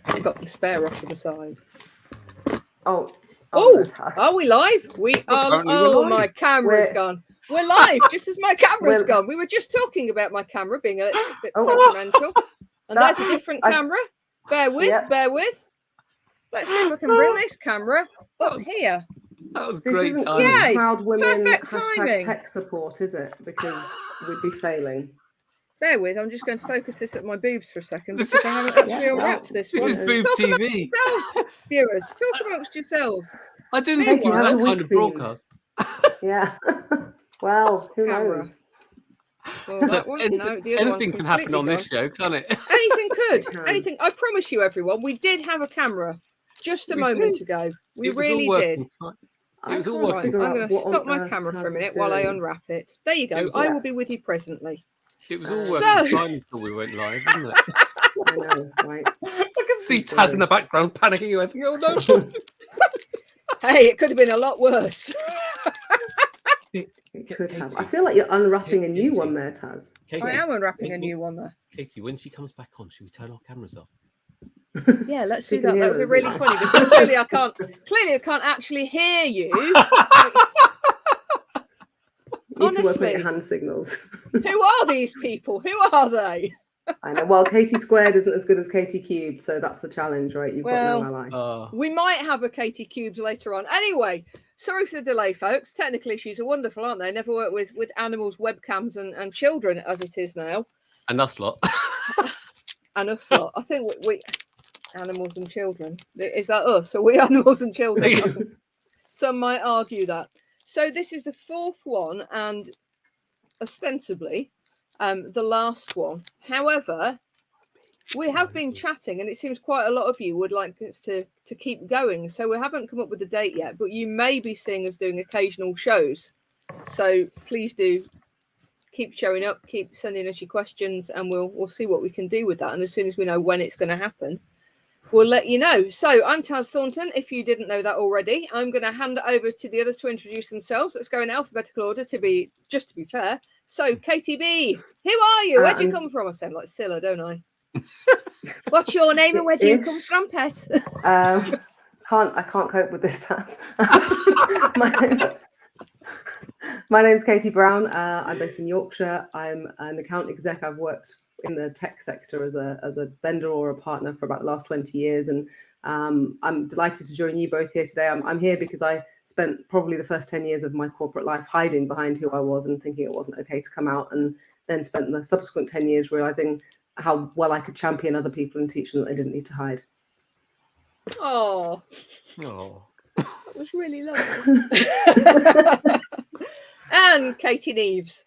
I've got the spare off to the side. Oh, Oh, Taz. are we live? We are. Apparently we're Oh, live. my camera's We're- gone. We're live, just as my camera's We're- gone. We were just talking about my camera being a little bit Oh. temperamental. And That- there's a different I- camera. Bear with, Yeah. bear with. Let's see if I can bring this camera up here. That was This great isn't timing. Yay, Proud Women perfect hashtag timing. tech support, is it? Because we'd be failing. Bear with, I'm just going to focus this at my boobs for a second because I haven't actually Yeah, unwrapped this This one. is boob Talk amongst TV. yourselves, viewers. Talk amongst yourselves. I didn't Thank think you. it was How's that the kind week of been? broadcast. Yeah. Well, who Camera. knows? Well, So that one, anything, no, the other anything one's can happen on completely this show, can't it? Anything It could. can. Anything. I promise you, everyone, we did have a camera just a We moment did. ago. We It was all really working did. fine. I It was all can't working. Right, figure I'm out going to what stop on my earth camera for a Taz minute is while I doing. unwrap it. There you go. It was I all- will be with you presently. It was all So- working fine until we went live, wasn't it? I know, right? I can see Taz in the background panicking. I think, oh no. Hey, it could have been a lot worse. It could have. I feel like you're unwrapping a new Katie. one there, Taz. Katie, I am unwrapping a new one there. Katie, when she comes back on, should we turn our cameras off? Yeah, let's She do can that. That hear would be us, really yeah. funny because clearly I can't. Clearly, I can't actually hear you. You need to work on Honestly. your hand signals. Who are these people? Who are they? I know. Well, Katie squared isn't as good as Katie cubed, so that's the challenge, right? You've got no Well, ally. We might have a Katie Cubes later on. Anyway, sorry for the delay, folks. Technical issues are wonderful, aren't they? Never worked with animals, webcams, and children as it is now. And us lot. And us lot. I think we animals and children. Is that us? Are we animals and children? Some might argue that. So this is the fourth one, and ostensibly the last one. However, we have been chatting, and it seems quite a lot of you would like us to keep going. So we haven't come up with a date yet, but you may be seeing us doing occasional shows. So please do keep showing up, keep sending us your questions, and we'll see what we can do with that. And as soon as we know when it's going to happen, we'll let you know. So I'm Taz Thornton. If you didn't know that already, I'm going to hand it over to the others to introduce themselves. Let's go in alphabetical order to be fair. So Katie B, who are you? Where'd you come from? I sound like Scylla, don't I? What's your name and where do you come from, pet? I can't cope with this task. My name's Katie Brown. I'm based in Yorkshire. I'm an account exec. I've worked in the tech sector as a vendor or a partner for about the last 20 years, and I'm delighted to join you both here today. I'm here because I spent probably the first 10 years of my corporate life hiding behind who I was and thinking it wasn't okay to come out, and then spent the subsequent 10 years realizing how well I could champion other people and teach them that they didn't need to hide. Oh, Oh. that was really lovely. And Katie Neves.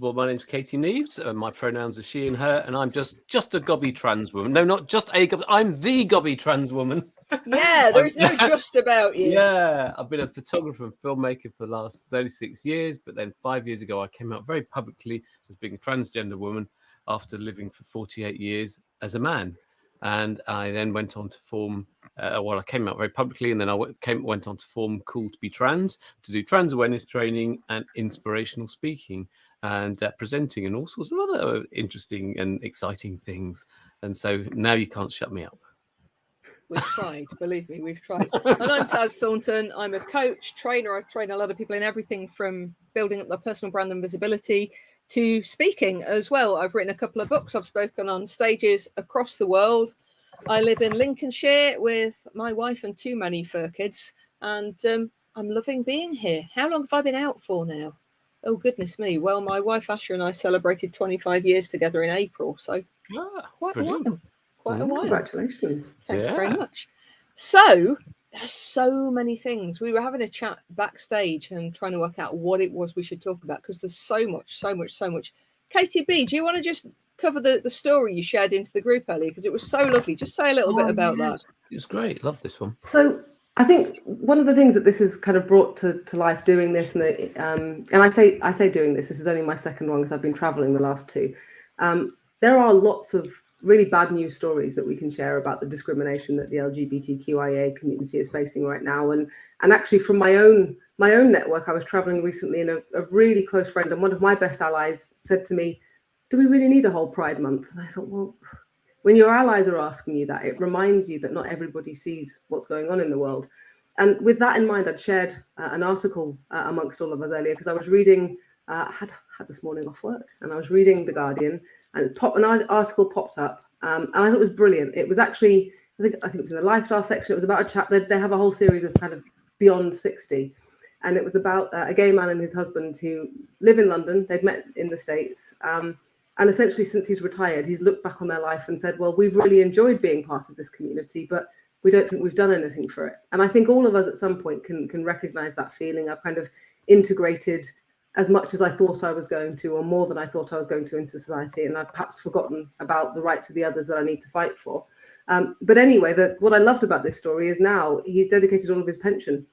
Well, my name's Katie Neves. My pronouns are she and her, and I'm just a gobby trans woman. No, not just a gobby. I'm the gobby trans woman. Yeah, there is no just about you. Yeah, I've been a photographer and filmmaker for the last 36 years, but then 5 years ago, I came out very publicly as being a transgender woman after living for 48 years as a man. And I then went on to form, I came out very publicly, and then I went on to form Cool to Be Trans, to do trans awareness training and inspirational speaking and presenting and all sorts of other interesting and exciting things. And so now you can't shut me up. We've tried, believe me, we've tried. And I'm Taz Thornton. I'm a coach, trainer. I train a lot of people in everything from building up their personal brand and visibility to speaking as well. I've written a couple of books. I've spoken on stages across the world. I live in Lincolnshire with my wife and two many fur kids, and I'm loving being here. How long have I been out for now? Oh, goodness me. Well, my wife Asha and I celebrated 25 years together in April, so quite brilliant. a while. Quite a while. Congratulations. Thank you very much. So there's so many things. We were having a chat backstage and trying to work out what it was we should talk about, because there's so much. Katie B, do you want to just cover the story you shared into the group earlier? Because it was so lovely. Just say a little bit about that. It was great. Love this one. So I think one of the things that this has kind of brought to life doing this, and I say doing this is only my second one because I've been traveling the last two. There are lots of really bad news stories that we can share about the discrimination that the LGBTQIA community is facing right now. And actually from my own network, I was traveling recently, and a really close friend and one of my best allies said to me, do we really need a whole Pride Month? And I thought, well, when your allies are asking you that, it reminds you that not everybody sees what's going on in the world. And with that in mind, I'd shared an article amongst all of us earlier, because I was reading, had this morning off work, and I was reading The Guardian, and an article popped up, and I thought it was brilliant. It was actually, I think it was in the lifestyle section. It was about a chap. They have a whole series of kind of beyond 60, and it was about a gay man and his husband who live in London. They'd met in the States, and essentially since he's retired, he's looked back on their life and said, well, we've really enjoyed being part of this community, but we don't think we've done anything for it. And I think all of us at some point can recognize that feeling. I've kind of integrated as much as I thought I was going to, or more than I thought I was going to, into society, and I've perhaps forgotten about the rights of the others that I need to fight for. But anyway, what I loved about this story is now he's dedicated all of his pension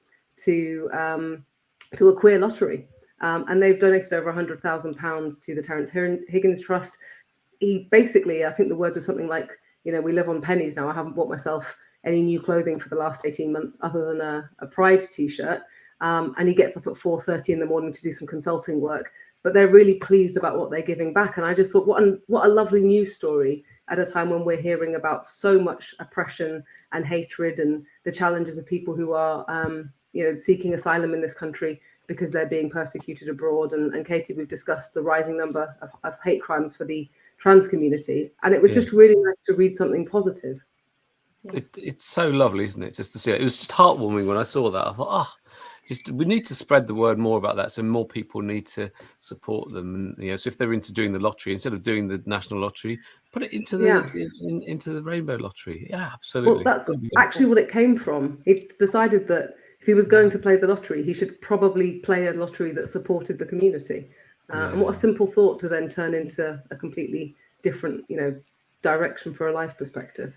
to a queer lottery, and they've donated over £100,000 to the Terence Higgins Trust. He basically, I think the words were something like, we live on pennies now. I haven't bought myself any new clothing for the last 18 months other than a Pride t-shirt. And he gets up at 4:30 in the morning to do some consulting work. But they're really pleased about what they're giving back. And I just thought, what a lovely news story at a time when we're hearing about so much oppression and hatred and the challenges of people who are, seeking asylum in this country because they're being persecuted abroad. And Katie, we've discussed the rising number of hate crimes for the trans community. And it was just really nice to read something positive. It's so lovely, isn't it? Just to see it. It was just heartwarming when I saw that. I thought, we need to spread the word more about that, so more people need to support them. And so if they're into doing the lottery, instead of doing the national lottery, put it into the into the rainbow lottery. Yeah, absolutely. Well, that's actually what it came from. He decided that if he was going to play the lottery, he should probably play a lottery that supported the community. And what a simple thought to then turn into a completely different, direction for a life perspective.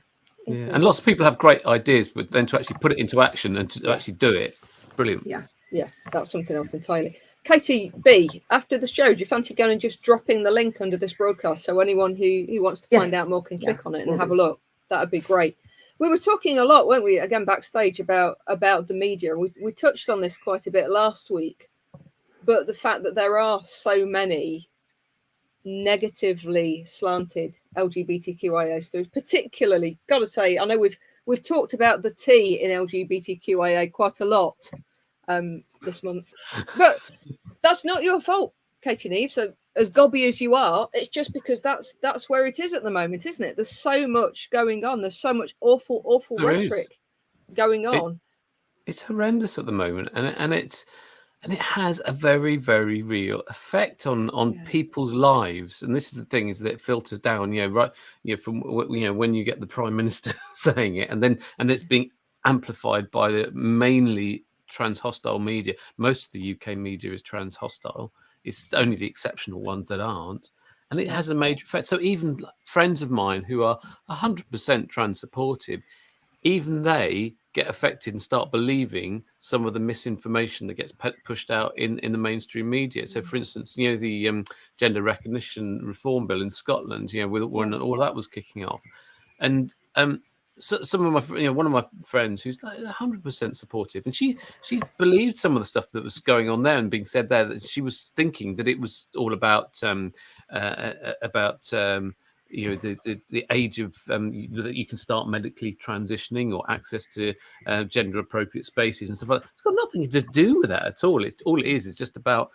Yeah, and lots of people have great ideas, but then to actually put it into action and to actually do it, brilliant. Yeah, that's something else entirely. Katie B, after the show, do you fancy going and just dropping the link under this broadcast so anyone who wants to find out more can click on it and have a look? That'd be great. We were talking a lot, weren't we, again backstage about the media. We touched on this quite a bit last week, but the fact that there are so many negatively slanted LGBTQIA stories, particularly, gotta say, I know we've talked about the T in LGBTQIA quite a lot this month, but that's not your fault, Katie Neve. So as gobby as you are, it's just because that's where it is at the moment, isn't it? There's so much going on. There's so much awful rhetoric going on. It's horrendous at the moment, and it has a very, very real effect on people's lives. And this is the thing, is that it filters down, from when you get the Prime Minister saying it, and it's being amplified by the mainly trans hostile media. Most of the UK media is trans hostile. It's only the exceptional ones that aren't. And it has a major effect. So even friends of mine who are 100% trans supportive, even they get affected and start believing some of the misinformation that gets pushed out in the mainstream media. So, for instance, the gender recognition reform bill in Scotland, when all that was kicking off, and so some of my, one of my friends who's like 100% supportive, and she believed some of the stuff that was going on there and being said there, that she was thinking that it was all about the age of that you can start medically transitioning or access to gender appropriate spaces and stuff like that. It's got nothing to do with that at all. All it is just about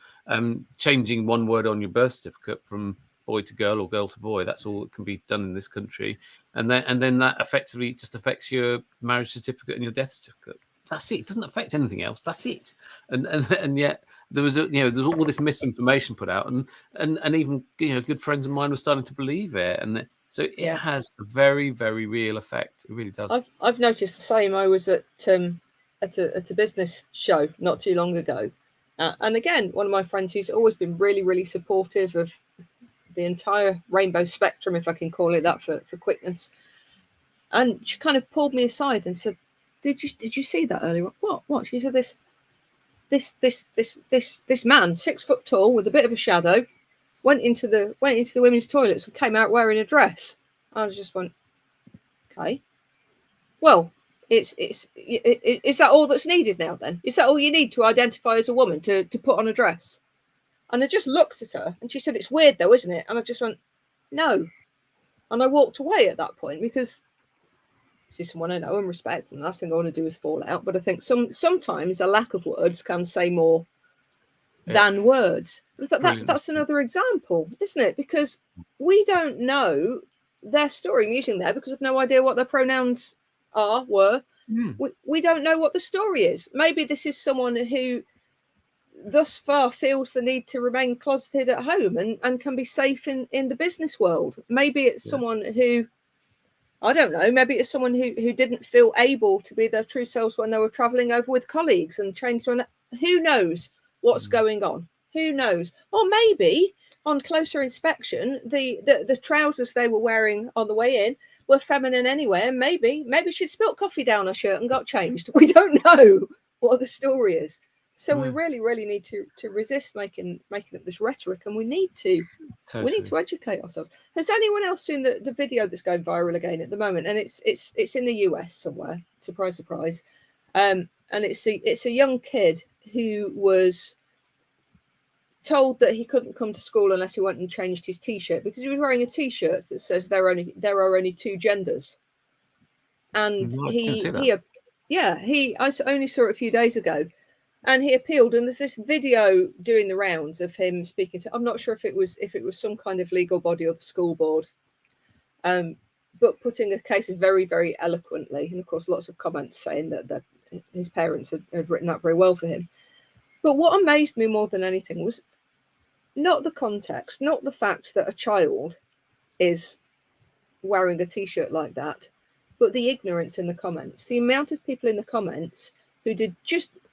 changing one word on your birth certificate from boy to girl or girl to boy. That's all that can be done in this country, and then that effectively just affects your marriage certificate and your death certificate. That's it. It doesn't affect anything else. That's it. And yet there was there's all this misinformation put out, and even good friends of mine were starting to believe it, and so it has a very, very real effect. It really does. I've noticed the same. I was at a business show not too long ago, and again, one of my friends who's always been really, really supportive of the entire rainbow spectrum, if I can call it that for quickness, and she kind of pulled me aside and said, "Did you see that earlier? What?" She said, This man, 6 foot tall with a bit of a shadow, went into the women's toilets and came out wearing a dress. I just went, okay. Well, is that all that's needed now then? Is that all you need to identify as a woman, to put on a dress? And I just looked at her and she said, it's weird though, isn't it? And I just went, no, And I walked away at that point because she's someone I know and respect, and the last thing I want to do is fall out. But I think sometimes a lack of words can say more than words. That's another example, isn't it? Because we don't know their story. I'm using there because I've no idea what their pronouns were. We don't know what the story is. Maybe this is someone who thus far feels the need to remain closeted at home and can be safe in the business world. Maybe it's someone who, I don't know, maybe it's someone who didn't feel able to be their true selves when they were traveling over with colleagues and changed on that. Who knows what's going on? Who knows? Or maybe on closer inspection, the trousers they were wearing on the way in were feminine anyway, and maybe she'd spilt coffee down her shirt and got changed. We don't know what the story is. So we really need to resist making up this rhetoric, and we need to educate ourselves. Has anyone else seen the video that's going viral again at the moment? And it's in the US somewhere. Surprise, surprise. And it's a young kid who was told that he couldn't come to school unless he went and changed his T-shirt because he was wearing a T-shirt that says there are only two genders. And I only saw it a few days ago. And he appealed, and there's this video doing the rounds of him speaking to, I'm not sure if it was some kind of legal body or the school board, but putting a case very, very eloquently. And of course, lots of comments saying that his parents had written that very well for him. But what amazed me more than anything was not the context, not the fact that a child is wearing a T-shirt like that, but the ignorance in the comments. The amount of people in the comments who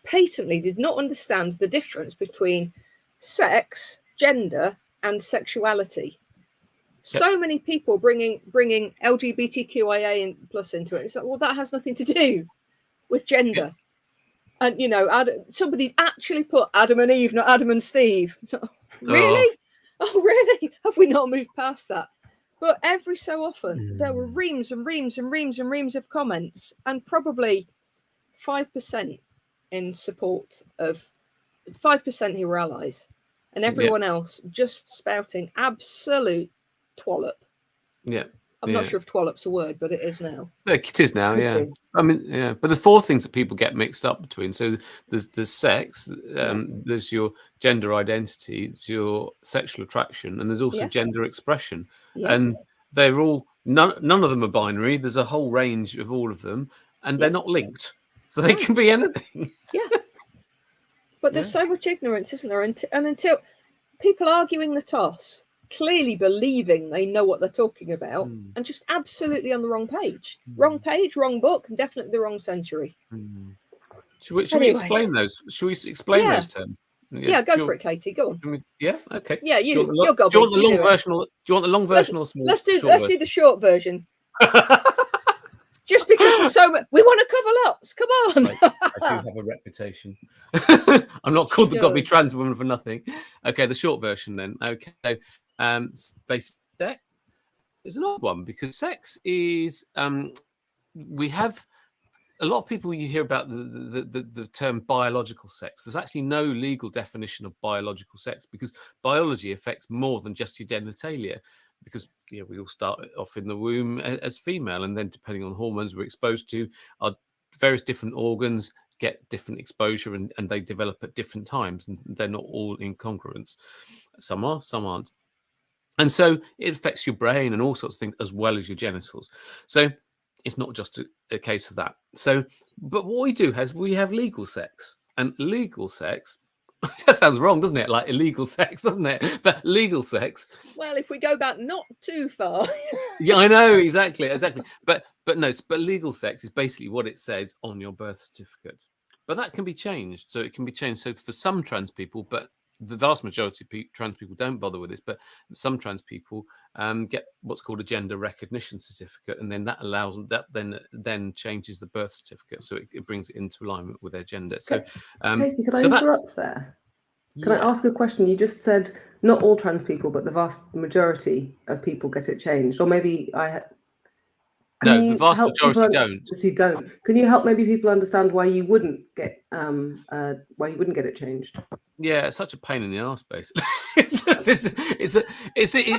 patently did not understand the difference between sex, gender, and sexuality. So many people bringing LGBTQIA plus into it. It's like, well, that has nothing to do with gender. And somebody actually put Adam and Eve, not Adam and Steve. So, really? Oh, really? Have we not moved past that? But every so often there were reams and reams and reams and reams of comments, and probably 5% in support of 5% who were allies, and everyone else just spouting absolute twallop. I'm not sure if twallop's a word, but it is now. It is now, yeah. I mean, yeah. But there's four things that people get mixed up between. So there's sex, there's your gender identity, there's your sexual attraction, and there's also gender expression. And they're all none of them are binary. There's a whole range of all of them, and they're not linked. So they can be anything. But there's so much ignorance, isn't there? And until people arguing the toss, clearly believing they know what they're talking about, and just absolutely on the wrong page. Wrong page, wrong book, and definitely the wrong century. Should we explain those? Should we explain those terms? Go for it, Katie. Go on. Okay. Yeah, do you want the long version or the small? Let's do the short version. Just because there's so much, we want to cover lots. Come on. I do have a reputation. I'm not called the Godly Trans Woman for nothing. Okay, the short version then. Okay, basic sex is an odd one because sex is we have a lot of people. You hear about the term biological sex. There's actually no legal definition of biological sex because biology affects more than just your genitalia. Because we all start off in the womb as female, and then depending on hormones we're exposed to, our various different organs get different exposure, and they develop at different times, and they're not all in congruence. Some are, some aren't. And so it affects your brain and all sorts of things as well as your genitals. So it's not just a case of that. So, but what we do is we have legal sex, and legal sex. That sounds wrong, doesn't it? Like illegal sex, doesn't it? But legal sex. Well, if we go back not too far. Yeah, I know, exactly. But legal sex is basically what it says on your birth certificate. But that can be changed. So it can be changed. So for some trans people, but the vast majority of trans people don't bother with this, but some trans people get what's called a gender recognition certificate, and then that allows that then changes the birth certificate, so it brings it into alignment with their gender. So, Casey, can I interrupt there? Can I ask a question? You just said not all trans people, but the vast majority of people get it changed, or maybe No, Can the you vast help people majority don't. Majority don't. Can you help maybe people understand why you wouldn't get it changed? Yeah, it's such a pain in the arse, basically. It's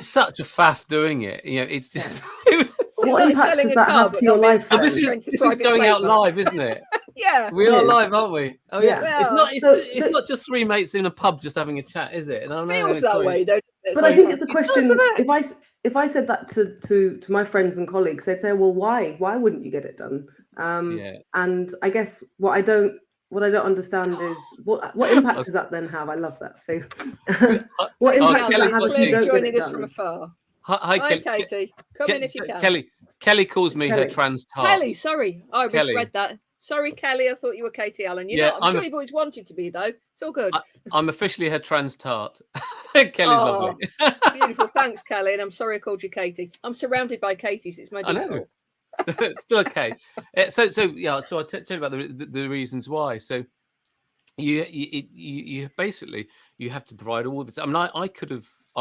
such a faff doing it. You know, it's just. Is it What like impact selling does a that car have but to your not being life fast then? to change the This is private going plate out back? live, isn't it? Yeah. We It are is. live, aren't we? Oh yeah. Yeah. It's not. So- It's not just three mates in a pub just having a chat, is it? No, Feels that way though. But I think it's a It does, question. doesn't If I said that to my friends and colleagues, they'd say, "Well, why? Why wouldn't you get it done?" Yeah. And I guess what I don't understand is what impact does that then have? I love that thing. What Oh, impact does Kelly's that have if watching. you don't get joining it us from done? afar. Hi, Hi, Kelly. Katie. Come in if you can. Kelly calls me her Kelly. trans tart. Kelly, sorry, I Kelly. misread that. Sorry, Kelly, I thought you were Katie Allen. You're Yeah, not. I'm sure you've always wanted to be, though. It's all good. I'm officially her trans tart. Kelly's lovely. Beautiful. Thanks, Kelly. And I'm sorry I called you Katie. I'm surrounded by Katies. It's my I default. know. It's still okay. So yeah. So I'll tell you about the reasons why. So you basically you have to provide all this. I mean, I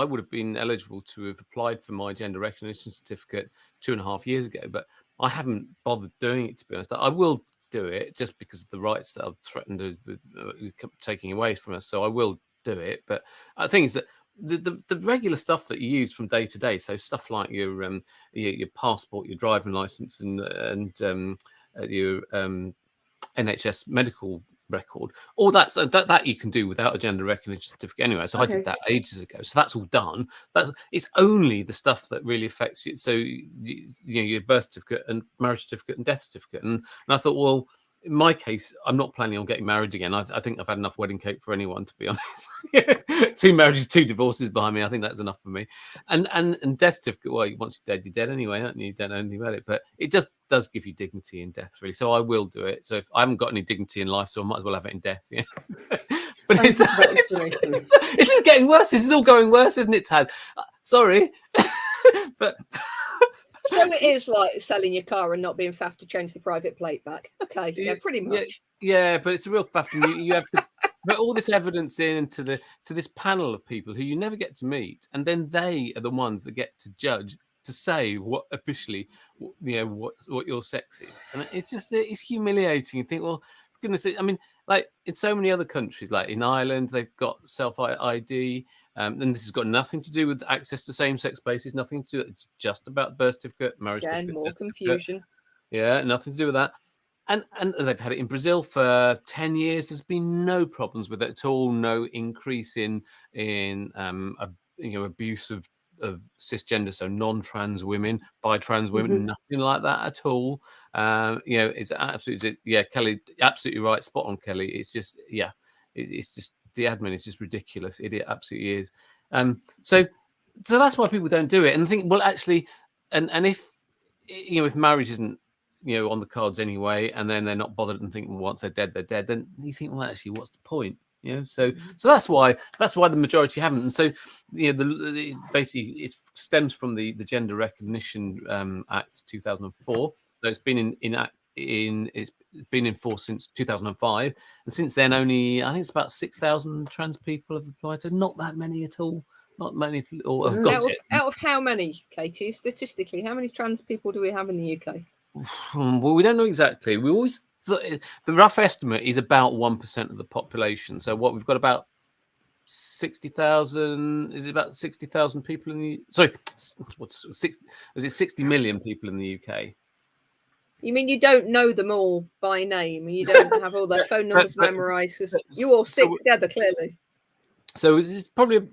would have been eligible to have applied for my gender recognition certificate 2.5 years ago, but I haven't bothered doing it, to be honest. I will do it just because of the rights that I've threatened with taking away from us. So I will do it. But the thing is that the regular stuff that you use from day to day, so stuff like your passport, your driving license, and your NHS medical record, all that you can do without a gender recognition certificate anyway. So I did that ages ago. So that's all done. It's only the stuff that really affects you. So your birth certificate and marriage certificate and death certificate. And I thought, well, in my case, I'm not planning on getting married again. I think I've had enough wedding cake for anyone, to be honest. 2 marriages, 2 divorces behind me. I think that's enough for me. And death certificate, well, once you're dead anyway, aren't you? You don't know anything about it. But it just does give you dignity in death, really. So I will do it. So if I haven't got any dignity in life, so I might as well have it in death. Yeah. But it's just getting worse. This is all going worse, isn't it, Taz? Sorry. But so it is like selling your car and not being faffed to change the private plate back. Okay, yeah, pretty much. Yeah, but it's a real faff. You have to put all this evidence into this panel of people who you never get to meet, and then they are the ones that get to judge, to say what officially, what your sex is, and it's humiliating. You think, well, for goodness sake, I mean, like in so many other countries, like in Ireland, they've got self ID. And this has got nothing to do with access to same-sex spaces. Nothing to do. It's just about birth certificate, marriage certificate. More confusion. Yeah, nothing to do with that. And they've had it in Brazil for 10 years. There's been no problems with it at all. No increase in abuse of cisgender, so non-trans women, by trans women, nothing like that at all. It's absolutely, Kelly, absolutely right, spot on, Kelly. It's just, it's just. The admin is just ridiculous. It absolutely is. So that's why people don't do it. And I think, well, actually, and if if marriage isn't on the cards anyway, and then they're not bothered and think, well, once they're dead, then you think, well, actually, what's the point? So that's why the majority haven't. And so basically it stems from the Gender Recognition Act 2004. So it's been it's been in force since 2005, and since then only I think it's about 6,000 trans people have applied. So not that many at all. Not many people have got it. Out of how many, Katie? Statistically, how many trans people do we have in the UK? Well, we don't know exactly. We always the rough estimate is about 1% of the population. So what we've got about 60,000. Is it about 60,000 people in the? Sorry, is it 60 million people in the UK? You mean you don't know them all by name, and you don't have all their phone numbers memorized because you all sit together clearly. So it's probably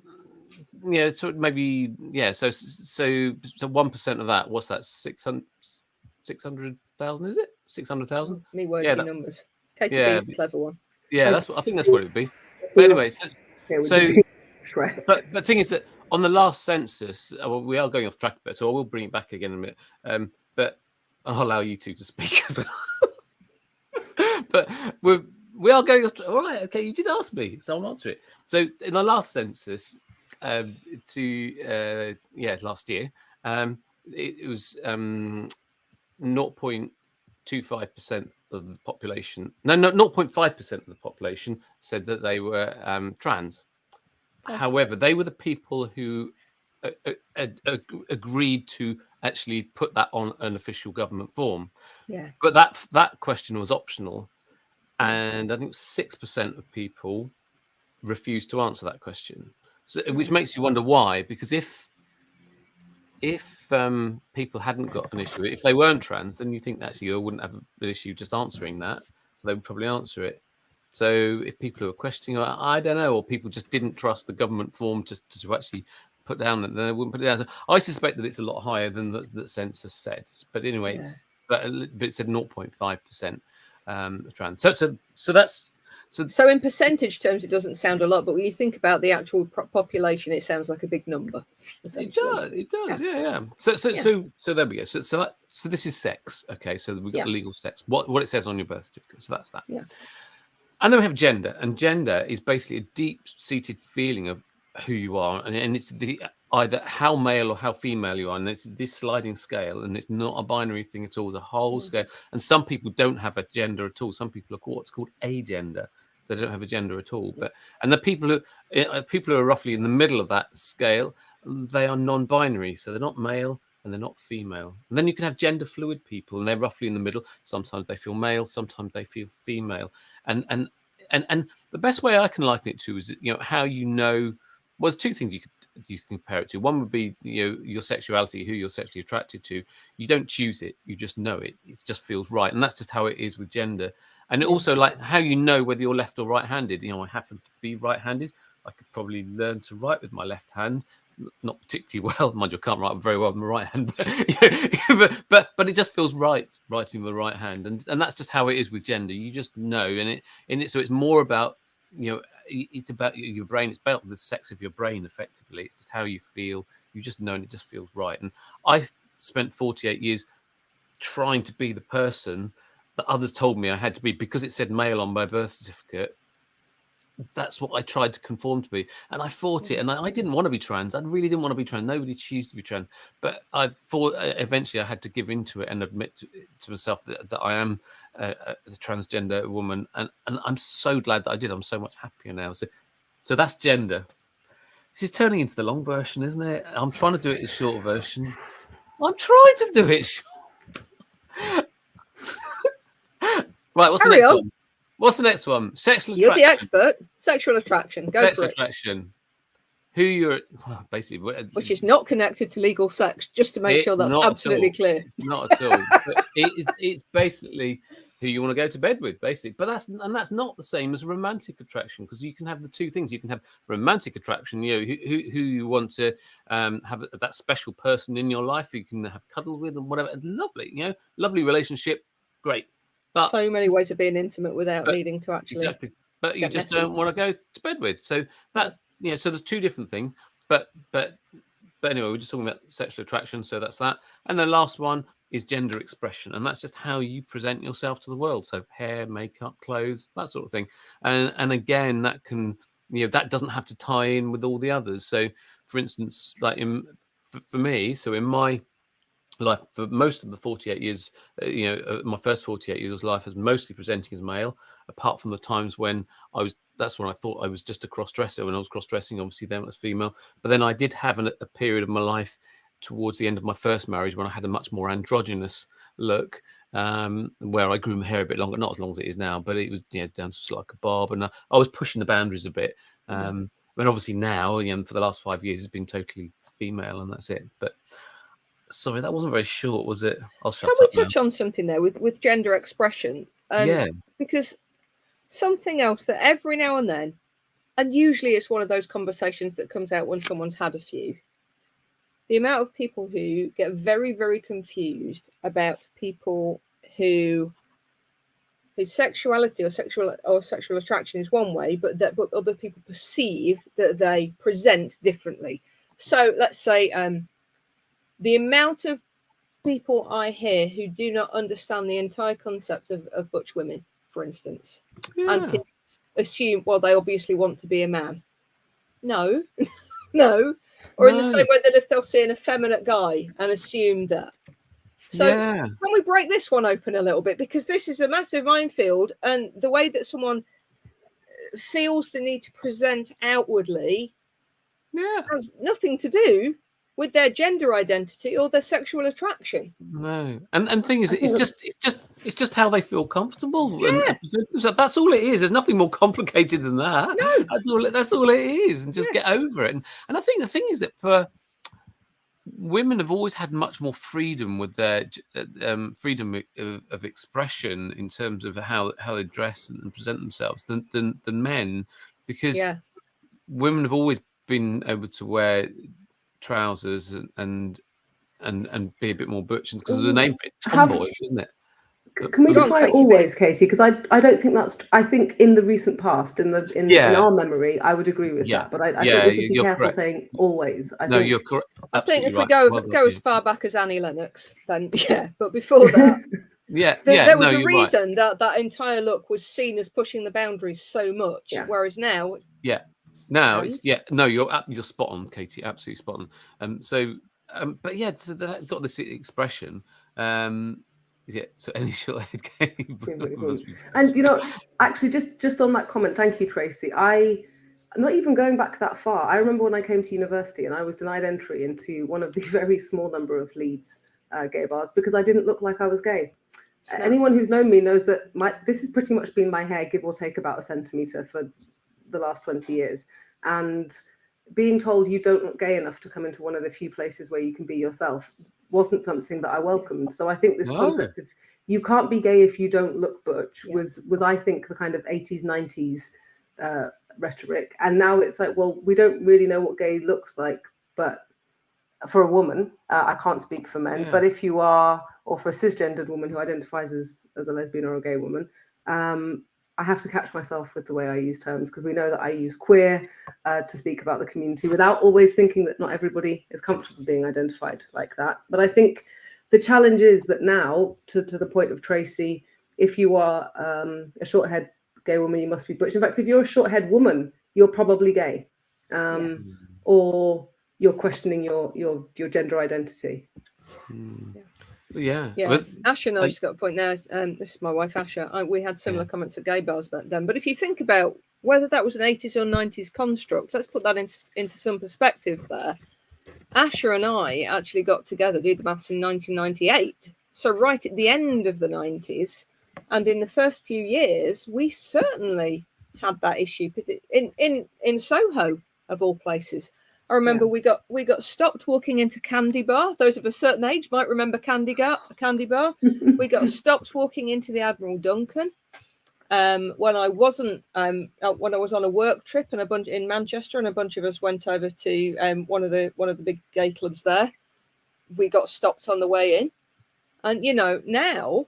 so maybe So 1% of that. What's that? 600,000? Is it 600,000? Me working numbers. Katie B's the clever one. Yeah, I think that's what it'd be. But anyway, but the thing is that on the last census, we are going off track a bit, so I will bring it back again in a minute. But I'll allow you two to speak as well. But we are going off. All right, okay, you did ask me, so I'll answer it. So in the last census, last year, it was 0.25% of the population. No, 0.5% of the population said that they were trans. However, they were the people who agreed to actually put that on an official government form. Yeah. But that question was optional, and I think 6% of people refused to answer that question. So, which makes you wonder why. Because if people hadn't got an issue, if they weren't trans, then you think actually they wouldn't have an issue just answering that. So they would probably answer it. So if people who are questioning, I don't know, or people just didn't trust the government form to actually put down that, then they wouldn't put it down. So I suspect that it's a lot higher than the census said. But anyway, but it said 0.5% trans. So that's. So in percentage terms, it doesn't sound a lot, but when you think about the actual population, it sounds like a big number. It does, yeah. So there we go. So this is sex. Okay, so we've got the legal sex. What it says on your birth certificate. So that's that. Yeah. And then we have gender, and gender is basically a deep-seated feeling of who you are, and it's either how male or how female you are, and it's this sliding scale, and it's not a binary thing at all. It's a whole scale, and some people don't have a gender at all. Some people are what's called agender. So they don't have a gender at all. And the people who are roughly in the middle of that scale, they are non-binary. So they're not male and they're not female. And then you can have gender fluid people, and they're roughly in the middle. Sometimes they feel male, sometimes they feel female. And the best way I can liken it to is how well, there's two things you can compare it to. One would be your sexuality, who you're sexually attracted to. You don't choose it, you just know it. It just feels right, and that's just how it is with gender. And it also, like, how you know whether you're left or right-handed. I happen to be right-handed. I could probably learn to write with my left hand, not particularly well. Mind you, I can't write very well with my right hand, but it just feels right writing with the right hand, and that's just how it is with gender. You just know, so it's more about it's about your brain. It's about the sex of your brain, effectively. It's just how you feel. You just know, and it just feels right. And I spent 48 years trying to be the person that others told me I had to be because it said male on my birth certificate. That's what I tried to conform to be, and I fought it. And I didn't want to be trans. I really didn't want to be trans. Nobody chose to be trans, but I thought eventually I had to give into it and admit to myself that I am a transgender woman, and I'm so glad that I did. I'm so much happier now. So that's gender. This is turning into the long version, isn't it? I'm trying to do it the short version. I'm trying to do it short. Right, what's the next one? What's the next one? Sexual attraction. You're the expert. Sexual attraction. Go Sexual for it. attraction. Who you're basically, which is not connected to legal sex. Just to make sure that's absolutely clear. Not at all. It's basically who you want to go to bed with, basically. But that's not the same as romantic attraction, because you can have the two things. You can have romantic attraction, who you want to have that special person in your life who you can have cuddle with and whatever. Lovely, lovely relationship, great. But so many ways of being intimate without needing to actually exactly. But you just don't want to go to bed with. So that so there's two different things. But anyway, we're just talking about sexual attraction. So that's that. And the last one is gender expression, and that's just how you present yourself to the world. So hair, makeup, clothes, that sort of thing. And again, that can that doesn't have to tie in with all the others. So for instance, like for me, so in my life, for most of the 48 years, my first 48 years of life was mostly presenting as male, apart from the times when that's when I thought I was just a cross-dresser. When I was cross-dressing, obviously then I was female. But then I did have a period of my life towards the end of my first marriage when I had a much more androgynous look, where I grew my hair a bit longer, not as long as it is now, but it was down to like a bob, and I was pushing the boundaries a bit. And obviously now, for the last 5 years, it's been totally female, and that's it. But sorry, that wasn't very short, was it? I'll shut up. Can we touch on something there with gender expression? Because something else that every now and then, and usually it's one of those conversations that comes out when someone's had a few, the amount of people who get very, very confused about people whose sexuality or sexual attraction is one way, but other people perceive that they present differently. So let's say the amount of people I hear who do not understand the entire concept of butch women, for instance, and assume, well, they obviously want to be a man. No, no. Or in the same way that if they'll see an effeminate guy and assume that. So can we break this one open a little bit? Because this is a massive minefield, and the way that someone feels the need to present outwardly has nothing to do with their gender identity or their sexual attraction. No, and the thing is, I think it's just how they feel comfortable. Yeah. And present themselves. That's all it is. There's nothing more complicated than that. No. That's all it is, and just Yeah. get over it. And I think the thing is that for women have always had much more freedom with their freedom of expression in terms of how they dress and present themselves than men, because Yeah. women have always been able to wear trousers and be a bit more butch, because of the name tomboy, isn't it? Can we Go on, define Katie B. always, Katie? Because I don't think that's. I think in the recent past, in our memory, I would agree with that. But I think we should be careful saying always. You're correct. I think if we Absolutely go as far back as Annie Lennox, then yeah. But before that, there was a reason that entire look was seen as pushing the boundaries so much. Yeah. Whereas now, you're spot on, Katie. Absolutely spot on. So that got this expression. So any short-haired gay. And actually, just on that comment, thank you, Tracy. Not even going back that far. I remember when I came to university and I was denied entry into one of the very small number of Leeds gay bars because I didn't look like I was gay. Anyone who's known me knows that this has pretty much been my hair, give or take about a centimetre for the last 20 years. And being told you don't look gay enough to come into one of the few places where you can be yourself wasn't something that I welcomed. So I think this concept of you can't be gay if you don't look butch was I think the kind of 80s, 90s rhetoric. And now it's like, well, we don't really know what gay looks like, but for a woman, I can't speak for men, but if you are, or for a cisgendered woman who identifies as a lesbian or a gay woman, I have to catch myself with the way I use terms, because we know that I use queer to speak about the community without always thinking that not everybody is comfortable being identified like that. But I think the challenge is that now, to the point of Tracy, if you are a short-haired gay woman, you must be butch. In fact, if you're a short-haired woman, you're probably gay, or you're questioning your gender identity. Yeah. But Asha and I just got a point there. This is my wife, Asha. We had similar comments at gay bars back then. But if you think about whether that was an 80s or 90s construct, let's put that into some perspective there. Asha and I actually got together, do the maths, in 1998. So right at the end of the 90s. And in the first few years, we certainly had that issue in Soho, of all places. I remember we got stopped walking into Candy Bar. Those of a certain age might remember Candy Bar. We got stopped walking into the Admiral Duncan. When I was on a work trip and in Manchester, and a bunch of us went over to one of the big gay clubs there. We got stopped on the way in, and now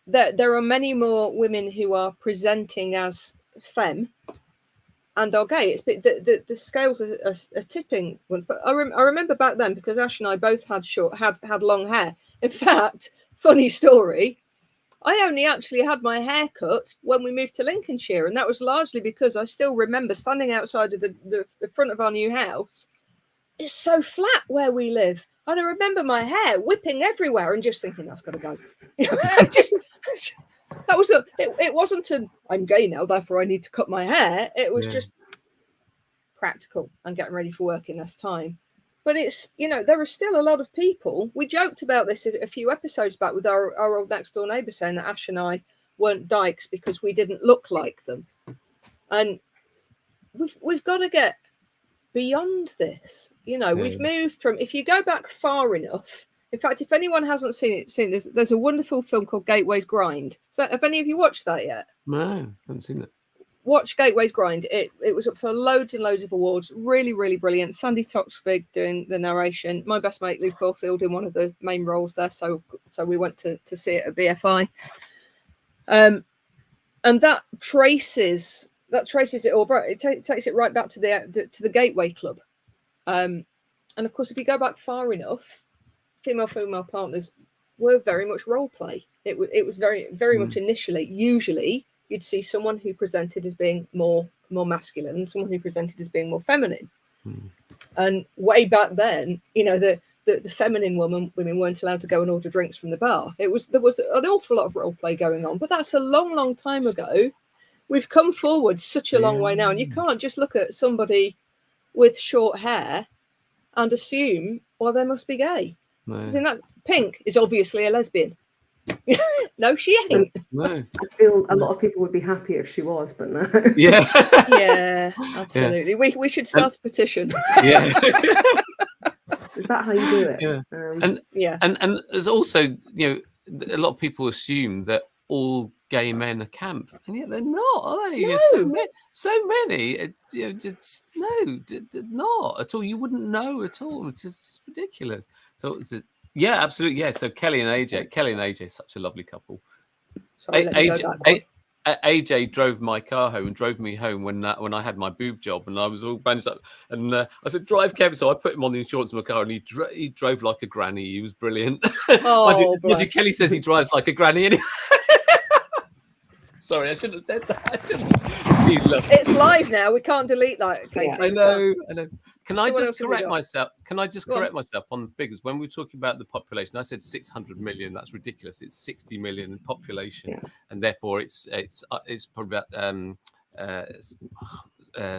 there are many more women who are presenting as femme and are gay. It's the scales are tipping. But I remember back then, because Ash and I both had long hair. In fact, funny story, I only actually had my hair cut when we moved to Lincolnshire, and that was largely because I still remember standing outside of the front of our new house. It's so flat where we live, and I remember my hair whipping everywhere and just thinking, that's got to go. It wasn't I'm gay now, therefore I need to cut my hair. It was just practical and getting ready for work in less time. But it's, there are still a lot of people. We joked about this a few episodes back with our old next door neighbour, saying that Ash and I weren't dykes because we didn't look like them. And we've got to get beyond this. We've moved from, if you go back far enough. In fact, if anyone hasn't seen this, there's a wonderful film called Gateway's Grind. So have any of you watched that yet? No, I haven't seen it. Watch Gateway's Grind. It was up for loads and loads of awards. Really, really brilliant. Sandy Toksvig doing the narration. My best mate, Luke Caulfield, in one of the main roles there. So we went to see it at BFI. And that traces it all. It takes it right back to the Gateway Club. And of course, if you go back far enough, female partners were very much role play. It was very, very much initially. Usually, you'd see someone who presented as being more masculine and someone who presented as being more feminine. And way back then, the feminine women weren't allowed to go and order drinks from the bar. There was an awful lot of role play going on, but that's a long, long time ago. We've come forward such a long way now, and you can't just look at somebody with short hair and assume, well, they must be gay. No, Isn't that Pink is obviously a lesbian? No, she ain't. no. I feel a lot of people would be happy if she was, but no. Yeah. Yeah, absolutely. We should start a petition. Yeah. Is that how you do it? Yeah. Um, Yeah. And there's also, a lot of people assume that all gay men are camp, and yet they're not, are they? There's so many. Just not at all. You wouldn't know at all. It's just ridiculous. So yeah, absolutely, yeah. So Kelly and AJ, such a lovely couple. Sorry, let me go back one. AJ drove my car home and drove me home when I had my boob job and I was all bandaged up. And I said, "Drive, Kevin." So I put him on the insurance of my car, and he drove like a granny. He was brilliant. Oh, mind you, Kelly says he drives like a granny anyway. Sorry, I shouldn't have said that. He's lovely. It's live now. We can't delete that. Katie. Yeah. I know. Can I So what just else have we correct got? myself? Can I just Go on. correct myself on the figures? When we were talking about the population, I said 600 million. That's ridiculous. It's 60 million in population, and therefore it's probably about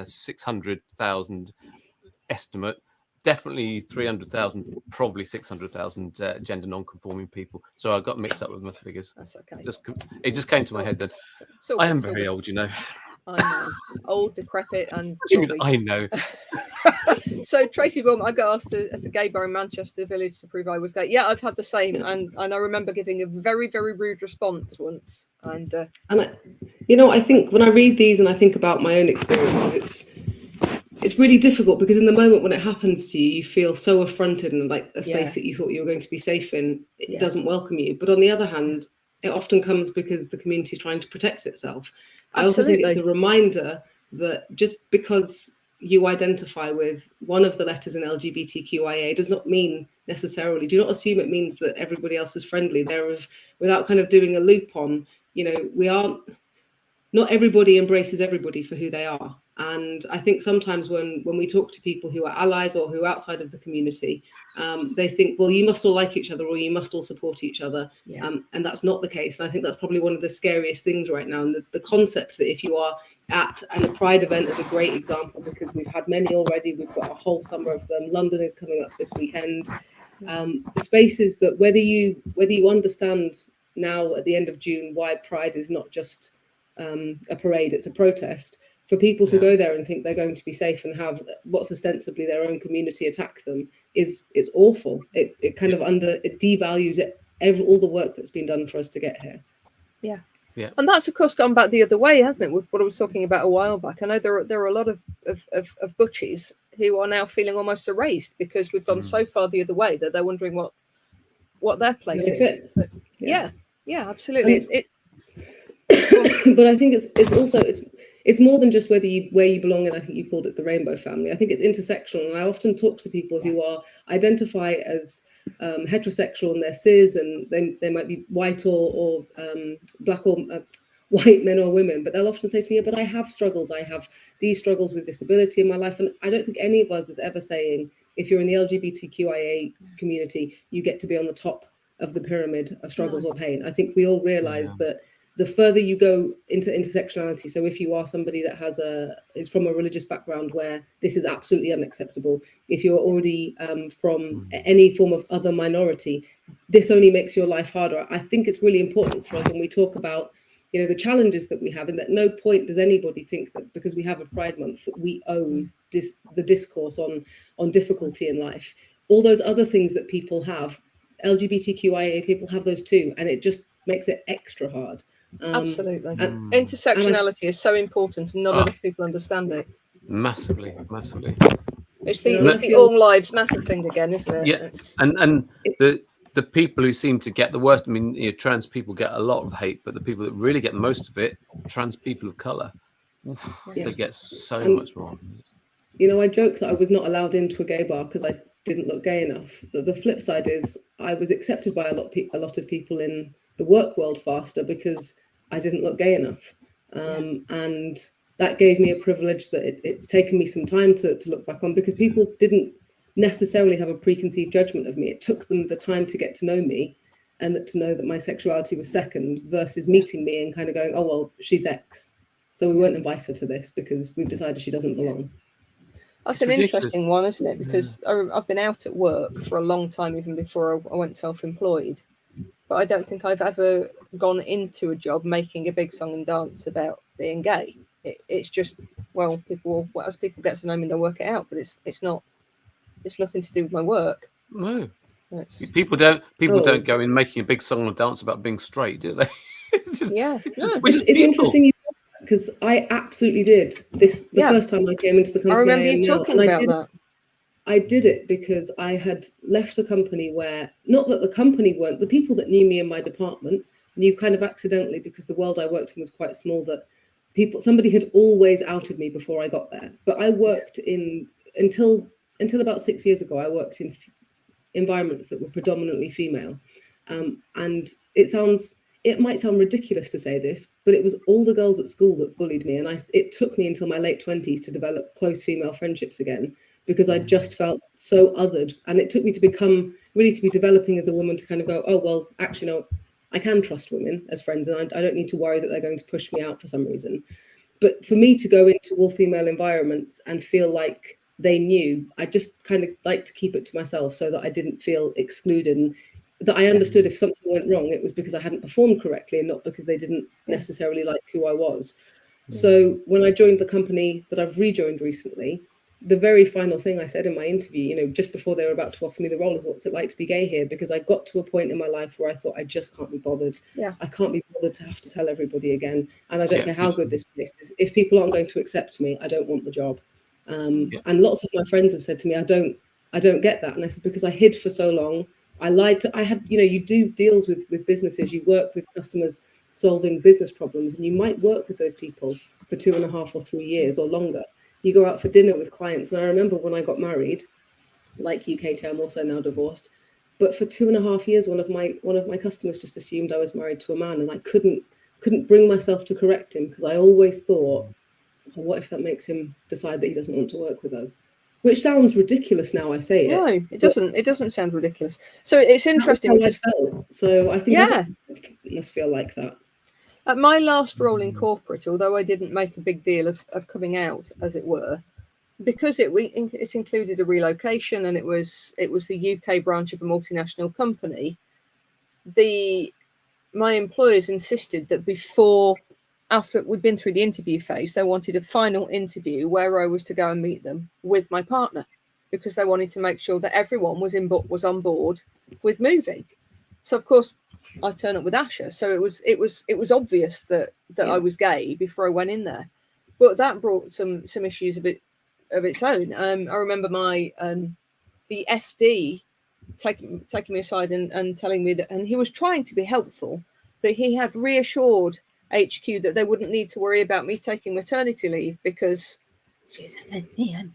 600,000 estimate. Definitely 300,000, probably 600,000 gender non-conforming people. So I got mixed up with my figures. That's okay. It just came to my head then. So I am very old, you know. I know. Old, decrepit, and What do you mean, jolly. I know. So Tracy Bum, I got asked as a gay bar in Manchester Village to prove I was gay. Yeah, I've had the same, and I remember giving a very, very rude response once. And I think when I read these and I think about my own experiences, it's really difficult because in the moment when it happens to you, you feel so affronted, and like a space that you thought you were going to be safe in, it doesn't welcome you. But on the other hand, it often comes because the community is trying to protect itself. I also think it's a reminder that just because you identify with one of the letters in LGBTQIA does not mean necessarily, do not assume it means that everybody else is friendly. Without kind of doing a loop on, not everybody embraces everybody for who they are. And I think sometimes when we talk to people who are allies or who are outside of the community, they think, well, you must all like each other or you must all support each other. And that's not the case. And I think that's probably one of the scariest things right now. And the concept that if you are at a Pride event is a great example, because we've had many already. We've got a whole summer of them. London is coming up this weekend. The spaces that whether you understand now at the end of June why Pride is not just a parade, it's a protest. For people to go there and think they're going to be safe and have what's ostensibly their own community attack them is awful. It kind of it devalues all the work that's been done for us to get here. Yeah. And that's of course gone back the other way, hasn't it? With what I was talking about a while back. I know there are a lot of butchies who are now feeling almost erased because we've gone so far the other way that they're wondering what their place is. So, yeah, absolutely. But I think it's also it's more than just where you belong in. I think you called it the rainbow family. I think it's intersectional, and I often talk to people who identify as heterosexual and they're cis, and they might be white or black or white men or women, but they'll often say to me, but I have struggles. I have these struggles with disability in my life. And I don't think any of us is ever saying, if you're in the LGBTQIA community, you get to be on the top of the pyramid of struggles or pain. I think we all realize that the further you go into intersectionality, so if you are somebody that is from a religious background where this is absolutely unacceptable, if you're already from any form of other minority, this only makes your life harder. I think it's really important for us when we talk about the challenges that we have, and at no point does anybody think that because we have a Pride Month that we own the discourse on difficulty in life. All those other things that people have, LGBTQIA people have those too, and it just makes it extra hard. Absolutely. Intersectionality is so important, and not enough people understand it. Massively. It's the all lives matter thing again, isn't it? Yeah, and the people who seem to get the worst. I mean, trans people get a lot of hate, but the people that really get most of it, trans people of color, they get so much more. I joke that I was not allowed into a gay bar because I didn't look gay enough. The flip side is I was accepted by a lot of people in the work world faster because I didn't look gay enough. And that gave me a privilege that it's taken me some time to look back on, because people didn't necessarily have a preconceived judgment of me. It took them the time to get to know me and to know that my sexuality was second, versus meeting me and kind of going, oh, well, she's X, so we won't invite her to this because we've decided she doesn't belong. That's It's an ridiculous. interesting one, isn't it? Because I've been out at work for a long time, even before I went self-employed. But I don't think I've ever gone into a job making a big song and dance about being gay. It's just, well, as people get to know me, they'll work it out. But it's not. It's nothing to do with my work. No, It's, people don't Oh. go in making a big song and dance about being straight, do they? It's just, yeah, no. we're just It's people. interesting because I absolutely did this the Yeah. first time I came into the company. I remember am you now, talking and about that. I did it because I had left a company where, not that the company weren't, the people that knew me in my department knew kind of accidentally, because the world I worked in was quite small, that somebody had always outed me before I got there. But I worked until about 6 years ago, I worked in environments that were predominantly female. And it might sound ridiculous to say this, but it was all the girls at school that bullied me. And it took me until my late 20s to develop close female friendships again, because I just felt so othered. And it took me to be developing as a woman, to kind of go, oh, well, actually, no, I can trust women as friends, and I don't need to worry that they're going to push me out for some reason. But for me to go into all female environments and feel like they knew, I just kind of like to keep it to myself, so that I didn't feel excluded, and that I understood if something went wrong, it was because I hadn't performed correctly and not because they didn't necessarily like who I was. So when I joined the company that I've rejoined recently, the very final thing I said in my interview, just before they were about to offer me the role, is, what's it like to be gay here? Because I got to a point in my life where I thought, I just can't be bothered. Yeah. I can't be bothered to have to tell everybody again. And I don't care how good this place is. If people aren't going to accept me, I don't want the job. And lots of my friends have said to me, I don't get that. And I said, because I hid for so long. I lied to, I had, you do deals with businesses, you work with customers solving business problems, and you might work with those people for 2.5 or 3 years or longer. You go out for dinner with clients. And I remember when I got married, like you, Katie, I'm also now divorced, but for 2.5 years, one of my customers just assumed I was married to a man, and I couldn't bring myself to correct him, because I always thought, oh, what if that makes him decide that he doesn't want to work with us? Which sounds ridiculous now I say it. No, it doesn't. It doesn't sound ridiculous. So it's interesting because so I think it must feel like that. At my last role in corporate, although I didn't make a big deal of coming out, as it were, because it included a relocation, and it was the UK branch of a multinational company. My employers insisted that after we'd been through the interview phase, they wanted a final interview where I was to go and meet them with my partner, because they wanted to make sure that everyone was on board with moving. So of course I turn up with Asher, so it was obvious that I was gay before I went in there. But that brought some issues of its own. I remember the FD taking me aside and telling me that, and he was trying to be helpful, that he had reassured HQ that they wouldn't need to worry about me taking maternity leave because she's a man,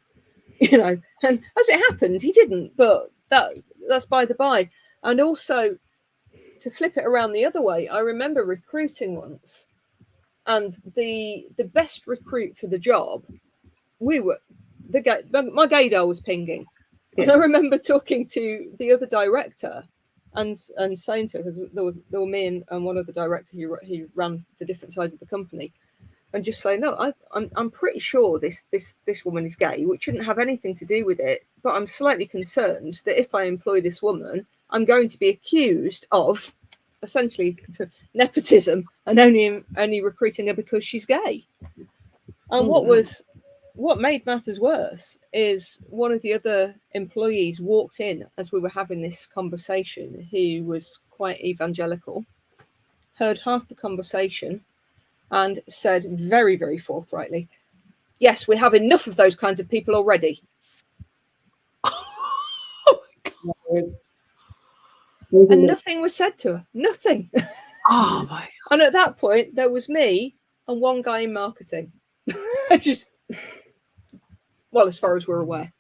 and as it happened, he didn't, but that's by the by. And also, to flip it around the other way, I remember recruiting once, and the best recruit for the job, my gaydar was pinging. And I remember talking to the other director and saying to her, because there were me and one other director who ran the different sides of the company, and just saying, no, I'm pretty sure this woman is gay, which shouldn't have anything to do with it, but I'm slightly concerned that if I employ this woman, I'm going to be accused of essentially nepotism and only recruiting her because she's gay. And what made matters worse is one of the other employees walked in as we were having this conversation, who was quite evangelical, heard half the conversation, and said very, very forthrightly, yes, we have enough of those kinds of people already. And nothing was said to her. Nothing. Oh my! And at that point, there was me and one guy in marketing. Well, as far as we're aware.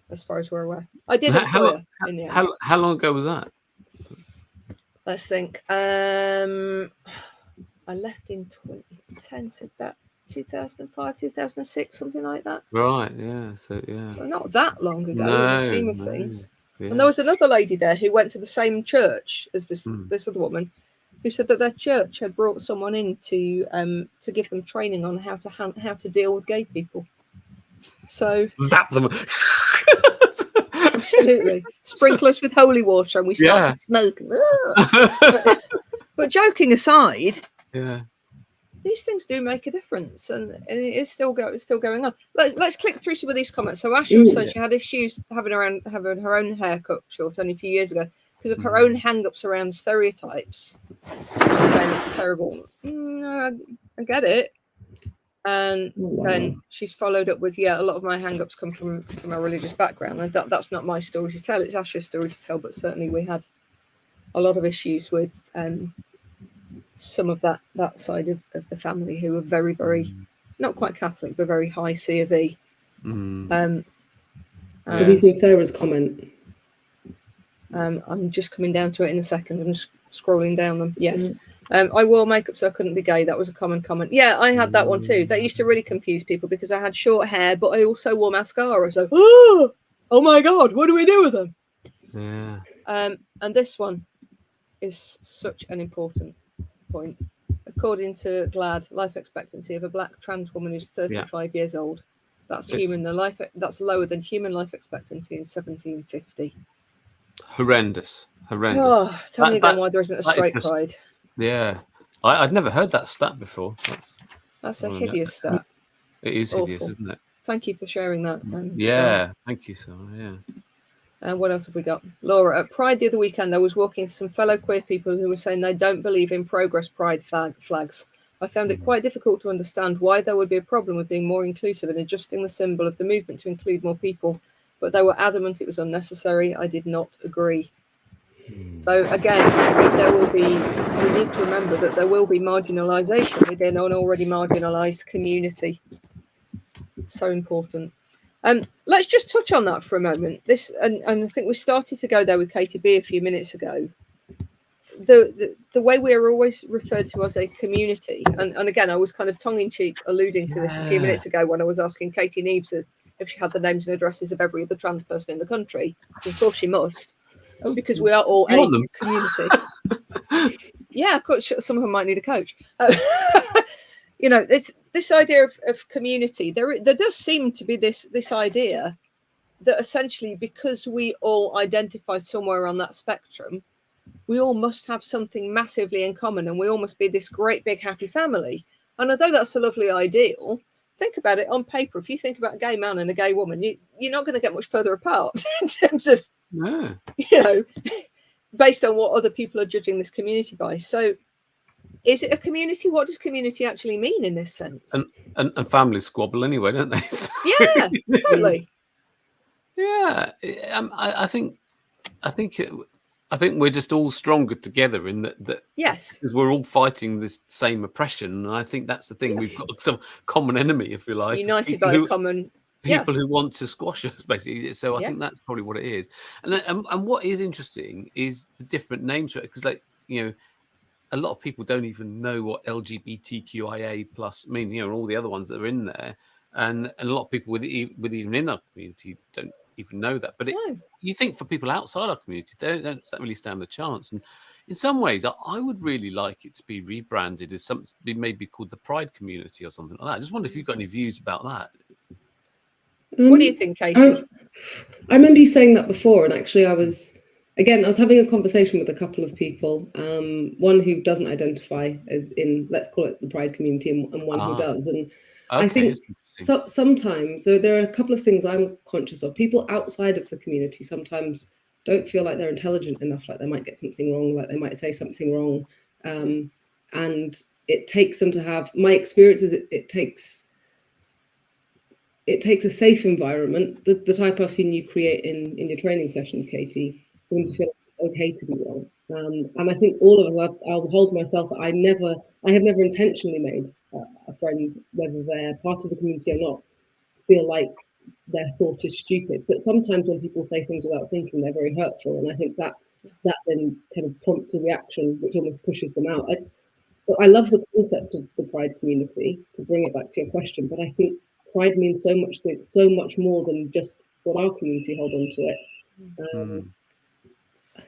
I did employ her in the end. How long ago was that? Let's think. I left in 2010, so about 2005, 2006, something like that. Right, yeah. So not that long ago in the scheme of things. Yeah. And there was another lady there who went to the same church as this other woman, who said that their church had brought someone in to give them training on how to deal with gay people. So Zap them. absolutely, sprinkle us with holy water, and we start Yeah. to smoke. But joking aside, Yeah. these things do make a difference, and it is still going on. Let's click through some of these comments. So Ashley was saying she had issues having her own hair cut short only a few years ago because of her own hang-ups around stereotypes. She's saying it's terrible. I get it. And then she's followed up with, a lot of my hang-ups come from a religious background, and that's not my story to tell. It's Ashley's story to tell. But certainly we had a lot of issues with some of that side of the family who were very, very not quite Catholic, but very high C of E. Have you seen Sarah's comment? I'm just coming down to it in a second. I'm just scrolling down them. Yes. I wore makeup so I couldn't be gay. That was a common comment. Yeah, I had that one too. That used to really confuse people because I had short hair, but I also wore mascara. So, oh my God, what do we do with them? Yeah. And this one is such an important point. According to GLAD, life expectancy of a black trans woman is 35 years old. That's that's lower than human life expectancy in 1750. Horrendous. Oh, tell me again why there isn't a straight pride. Yeah, I'd never heard that stat before. That's a hideous stat. It is hideous, isn't it? Thank you for sharing that. Thank you, Sarah. Yeah. And what else have we got? Laura, at Pride the other weekend, I was walking to some fellow queer people who were saying they don't believe in progress pride flags. I found it quite difficult to understand why there would be a problem with being more inclusive and adjusting the symbol of the movement to include more people, but they were adamant it was unnecessary. I did not agree. So again, we need to remember that there will be marginalisation within an already marginalised community. So important. Let's just touch on that for a moment. And I think we started to go there with Katie B a few minutes ago. The way we are always referred to as a community, and again, I was kind of tongue-in-cheek alluding to this a few minutes ago when I was asking Katie Neves if she had the names and addresses of every other trans person in the country. Of course she must, because we are all a community. Yeah, of course, some of them might need a coach. It's this idea of community. There does seem to be this idea that essentially, because we all identify somewhere on that spectrum, we all must have something massively in common, and we all must be this great big happy family. And although that's a lovely ideal, think about it on paper. If you think about a gay man and a gay woman, you're not going to get much further apart in terms of, based on what other people are judging this community by. So is it a community? What does community actually mean in this sense? And families squabble anyway, don't they? Yeah, totally. Yeah, I think we're just all stronger together in that. Yes, because we're all fighting this same oppression, and I think that's the thing. We've got some common enemy, if you like, united by a common people who want to squash us, basically. So I think that's probably what it is. And what is interesting is the different names for it, because a lot of people don't even know what LGBTQIA plus means. All the other ones that are in there, and a lot of people with even in our community don't even know that. But you think for people outside our community, they don't really stand a chance. And in some ways, I would really like it to be rebranded as something maybe called the Pride Community or something like that. I just wonder if you've got any views about that. What do you think, Katie? I remember you saying that before, and actually I was having a conversation with a couple of people, one who doesn't identify as in, let's call it the Pride community, and one who does. And I think sometimes, so there are a couple of things I'm conscious of. People outside of the community sometimes don't feel like they're intelligent enough, like they might get something wrong, like they might say something wrong. And it takes them to have, my experience is it takes a safe environment, the type of thing you create in your training sessions, Katie, for them to feel okay to be wrong. And I think all of us, I'll hold myself, I have never intentionally made a friend, whether they're part of the community or not, feel like their thought is stupid. But sometimes when people say things without thinking, they're very hurtful. And I think that then kind of prompts a reaction, which almost pushes them out. I love the concept of the Pride community, to bring it back to your question, but I think Pride means so much more than just what our community hold on to it.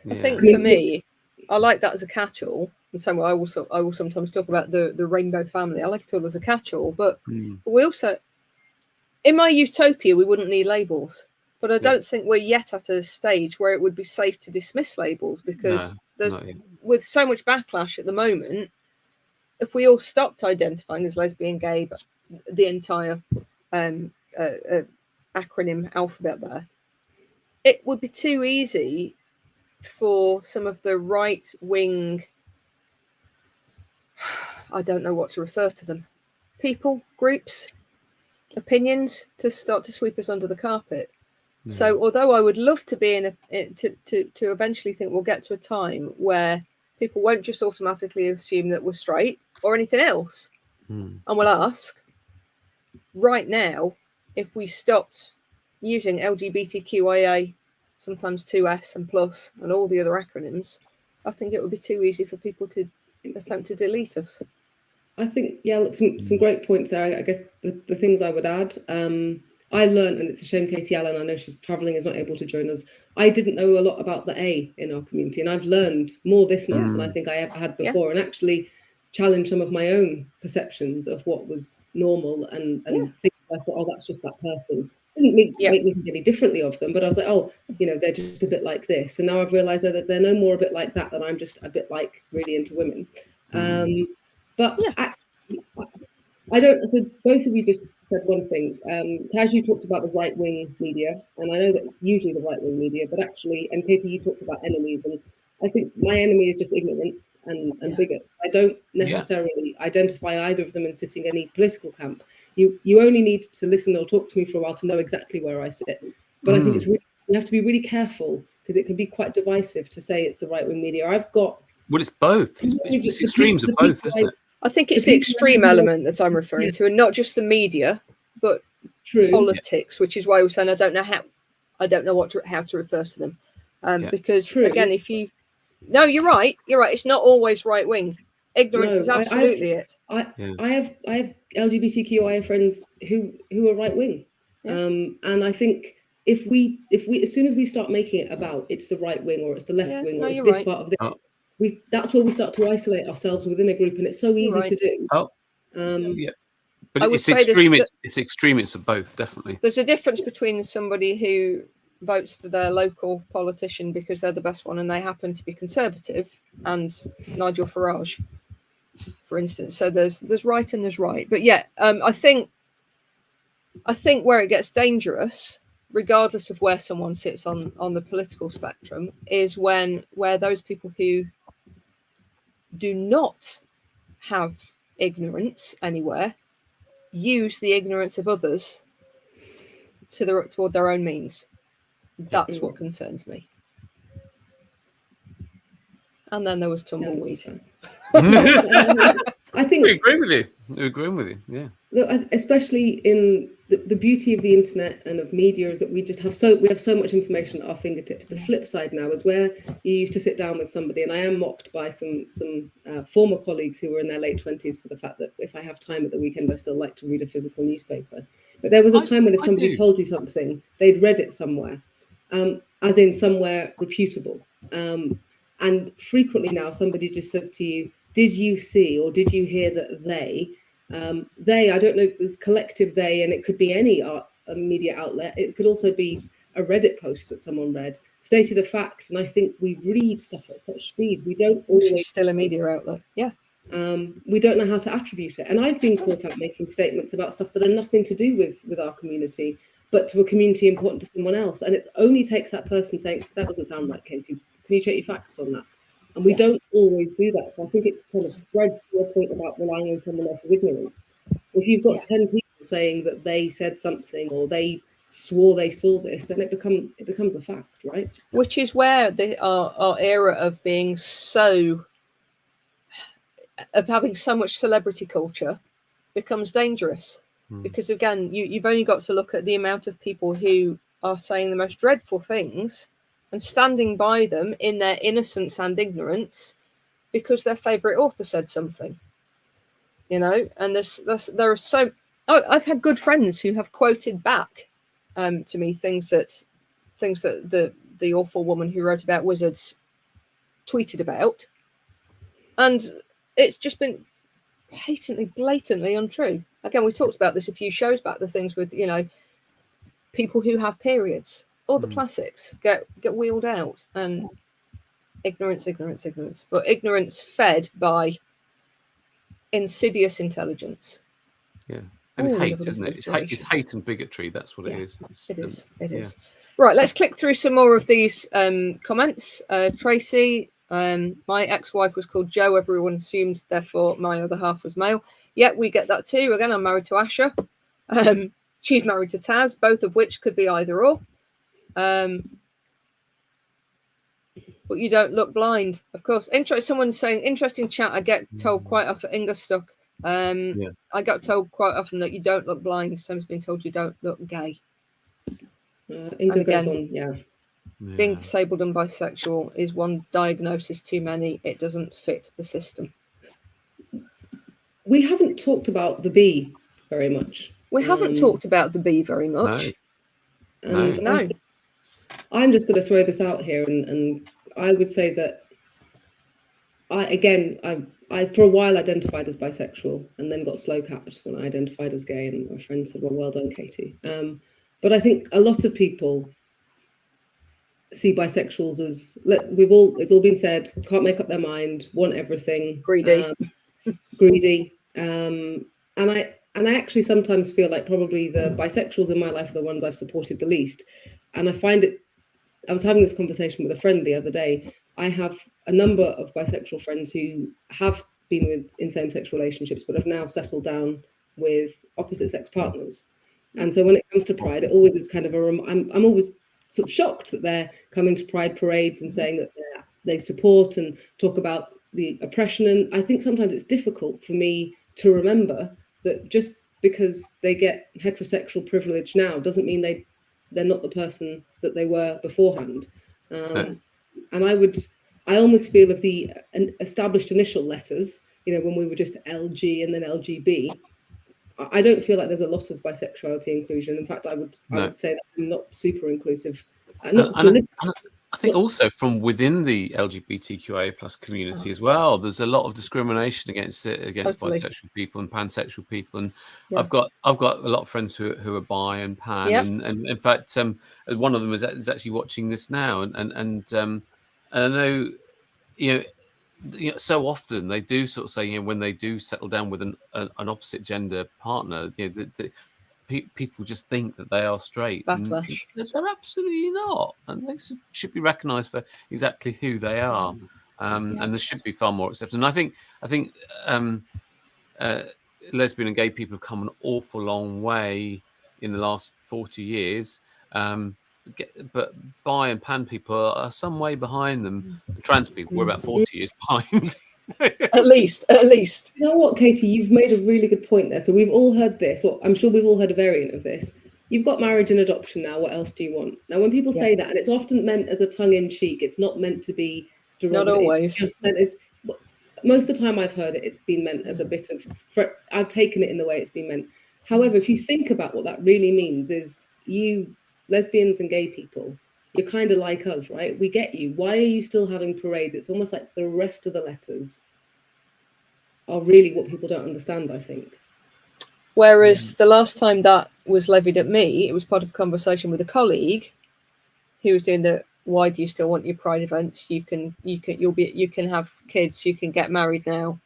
I think for me, I like that as a catch-all. In some way, I will sometimes talk about the rainbow family. I like it all as a catch-all, but we also, in my utopia, we wouldn't need labels, but I Yeah. don't think we're yet at a stage where it would be safe to dismiss labels, because there's, not yet. with so much backlash at the moment, if we all stopped identifying as lesbian, gay, but the entire acronym alphabet there, it would be too easy for some of the right wing, I don't know what to refer to them, people, groups, opinions, to start to sweep us under the carpet. Yeah. So although I would love to be to eventually think we'll get to a time where people won't just automatically assume that we're straight or anything else, and will ask, right now, if we stopped using LGBTQIA, sometimes 2S and plus, and all the other acronyms, I think it would be too easy for people to attempt to delete us. I think, yeah, look, some great points there. I guess the things I would add, I learned, and it's a shame Katie Allen, I know she's traveling, is not able to join us. I didn't know a lot about the A in our community, and I've learned more this month than I think I ever had before, and actually challenged some of my own perceptions of what was normal, and things I thought, oh, that's just that person. Didn't make me think any differently of them, but I was like, oh, you know, they're just a bit like this. And now I've realized that they're no more a bit like that, than I'm just a bit like really into women. But I don't. So both of you just said one thing. Taj, you talked about the right wing media, and I know that it's usually the right wing media, but actually, and Katie, you talked about enemies, and I think my enemy is just ignorance and bigots. I don't necessarily identify either of them in sitting any political camp. You only need to listen or talk to me for a while to know exactly where I sit. But I think it's really, you have to be really careful, because it can be quite divisive to say it's the right wing media. Well, it's both. It's extremes of both, isn't it? I think it's the extreme element that I'm referring to, and not just the media, but politics, which is why I was saying I don't know how to refer to them, because again, no, you're right. It's not always right wing. Ignorance is absolutely it. I have LGBTQIA friends who are right wing, and I think if we as soon as we start making it about it's the right wing or it's the left wing or it's this part of this. That's where we start to isolate ourselves within a group, and it's so easy to do. But it's extreme. It's extremists of both, definitely. There's a difference between somebody who votes for their local politician because they're the best one and they happen to be conservative, and Nigel Farage, for instance. So there's right and there's right, but I think where it gets dangerous, regardless of where someone sits on the political spectrum, is where those people who do not have ignorance anywhere use the ignorance of others toward their own means. That's what concerns me. And then there was tumbleweed. I think we agree with you. We're agreeing with you. Yeah. Look, especially in the beauty of the internet and of media is that we have so much information at our fingertips. The flip side now is where you used to sit down with somebody, and I am mocked by some former colleagues who were in their late 20s for the fact that if I have time at the weekend, I still like to read a physical newspaper. But there was a time when if somebody told you something, they'd read it somewhere, as in somewhere reputable. And frequently now, somebody just says to you, "Did you see or did you hear that they?" I don't know, there's collective they, and it could be any media outlet. It could also be a Reddit post that someone read, stated a fact. And I think we read stuff at such speed. We don't always... Still a media outlet, yeah. We don't know how to attribute it. And I've been caught out making statements about stuff that are nothing to do with our community, but to a community important to someone else. And it only takes that person saying, "That doesn't sound right, Katie. Can you check your facts on that?" And we don't always do that. So I think it kind of spreads to your point about relying on someone else's ignorance. If you've got 10 people saying that they said something or they swore they saw this, then it becomes a fact, right? Which is where our era of having so much celebrity culture becomes dangerous. Because again, you've only got to look at the amount of people who are saying the most dreadful things and standing by them in their innocence and ignorance because their favorite author said something, and there are so... I've had good friends who have quoted back to me things that the awful woman who wrote about wizards tweeted about, and it's just been patently, blatantly untrue. Again, we talked about this a few shows back, the things with, you know, people who have periods, all the classics get wheeled out, and ignorance, but ignorance fed by insidious intelligence. Yeah. And it's Ooh, hate, another isn't it? It's alliteration. hate and bigotry. That's what Yeah, it is. It is. It yeah. is. Right, let's click through some more of these comments. Tracy, my ex-wife was called Joe. Everyone assumes, therefore, my other half was male. Yeah, we get that too. Again, I'm married to Asha. She's married to Taz, both of which could be either or. But you don't look blind, of course. Someone's saying, interesting chat. I get told quite often, Inga Stuck. I got told quite often that you don't look blind. Someone's been told you don't look gay. Inga goes on, yeah. Being disabled and bisexual is one diagnosis too many. It doesn't fit the system. We haven't talked about the B very much. We haven't talked about the B very much. No. I'm just going to throw this out here, and I would say that I for a while identified as bisexual, and then got slow capped when I identified as gay, and my friend said, well done, Katie. But I think a lot of people see bisexuals as, it's all been said, can't make up their mind, want everything, greedy. And I actually sometimes feel like probably the bisexuals in my life are the ones I've supported the least. And I find it, I was having this conversation with a friend the other day. I have a number of bisexual friends who have been in same-sex relationships, but have now settled down with opposite-sex partners. And so when it comes to Pride, it always is kind of I'm always sort of shocked that they're coming to Pride parades and saying that they support and talk about the oppression. And I think sometimes it's difficult for me to remember that just because they get heterosexual privilege now doesn't mean they're not the person that they were beforehand. And I almost feel of the established initial letters, you know, when we were just LG and then LGB, I don't feel like there's a lot of bisexuality inclusion. In fact, I would say that I'm not super inclusive. I think also from within the LGBTQIA plus community as well, there's a lot of discrimination against bisexual people and pansexual people. And I've got a lot of friends who are bi and pan, and in fact, one of them is actually watching this now, and I know, you know, so often they do sort of say, you know, when they do settle down with an opposite gender partner, you know, people just think that they are straight. Backlash. And they're absolutely not, and they should be recognised for exactly who they are. And there should be far more acceptance. And I think lesbian and gay people have come an awful long way in the last 40 years. But bi and pan people are some way behind them. Trans people, we're about 40 years behind. At least. You know what, Katie, you've made a really good point there. So we've all heard this, or I'm sure we've all heard a variant of this. You've got marriage and adoption now. What else do you want? Now, when people say that, and it's often meant as a tongue-in-cheek, it's not meant to be derogatory. Not always. Most of the time I've heard it, it's been meant as a bit of, I've taken it in the way it's been meant. However, if you think about what that really means, is you lesbians and gay people, you're kind of like us, right? We get you. Why are you still having parades? It's almost like the rest of the letters are really what people don't understand, I think. Whereas the last time that was levied at me, it was part of a conversation with a colleague who was doing the, why do you still want your Pride events? You can have kids, you can get married now.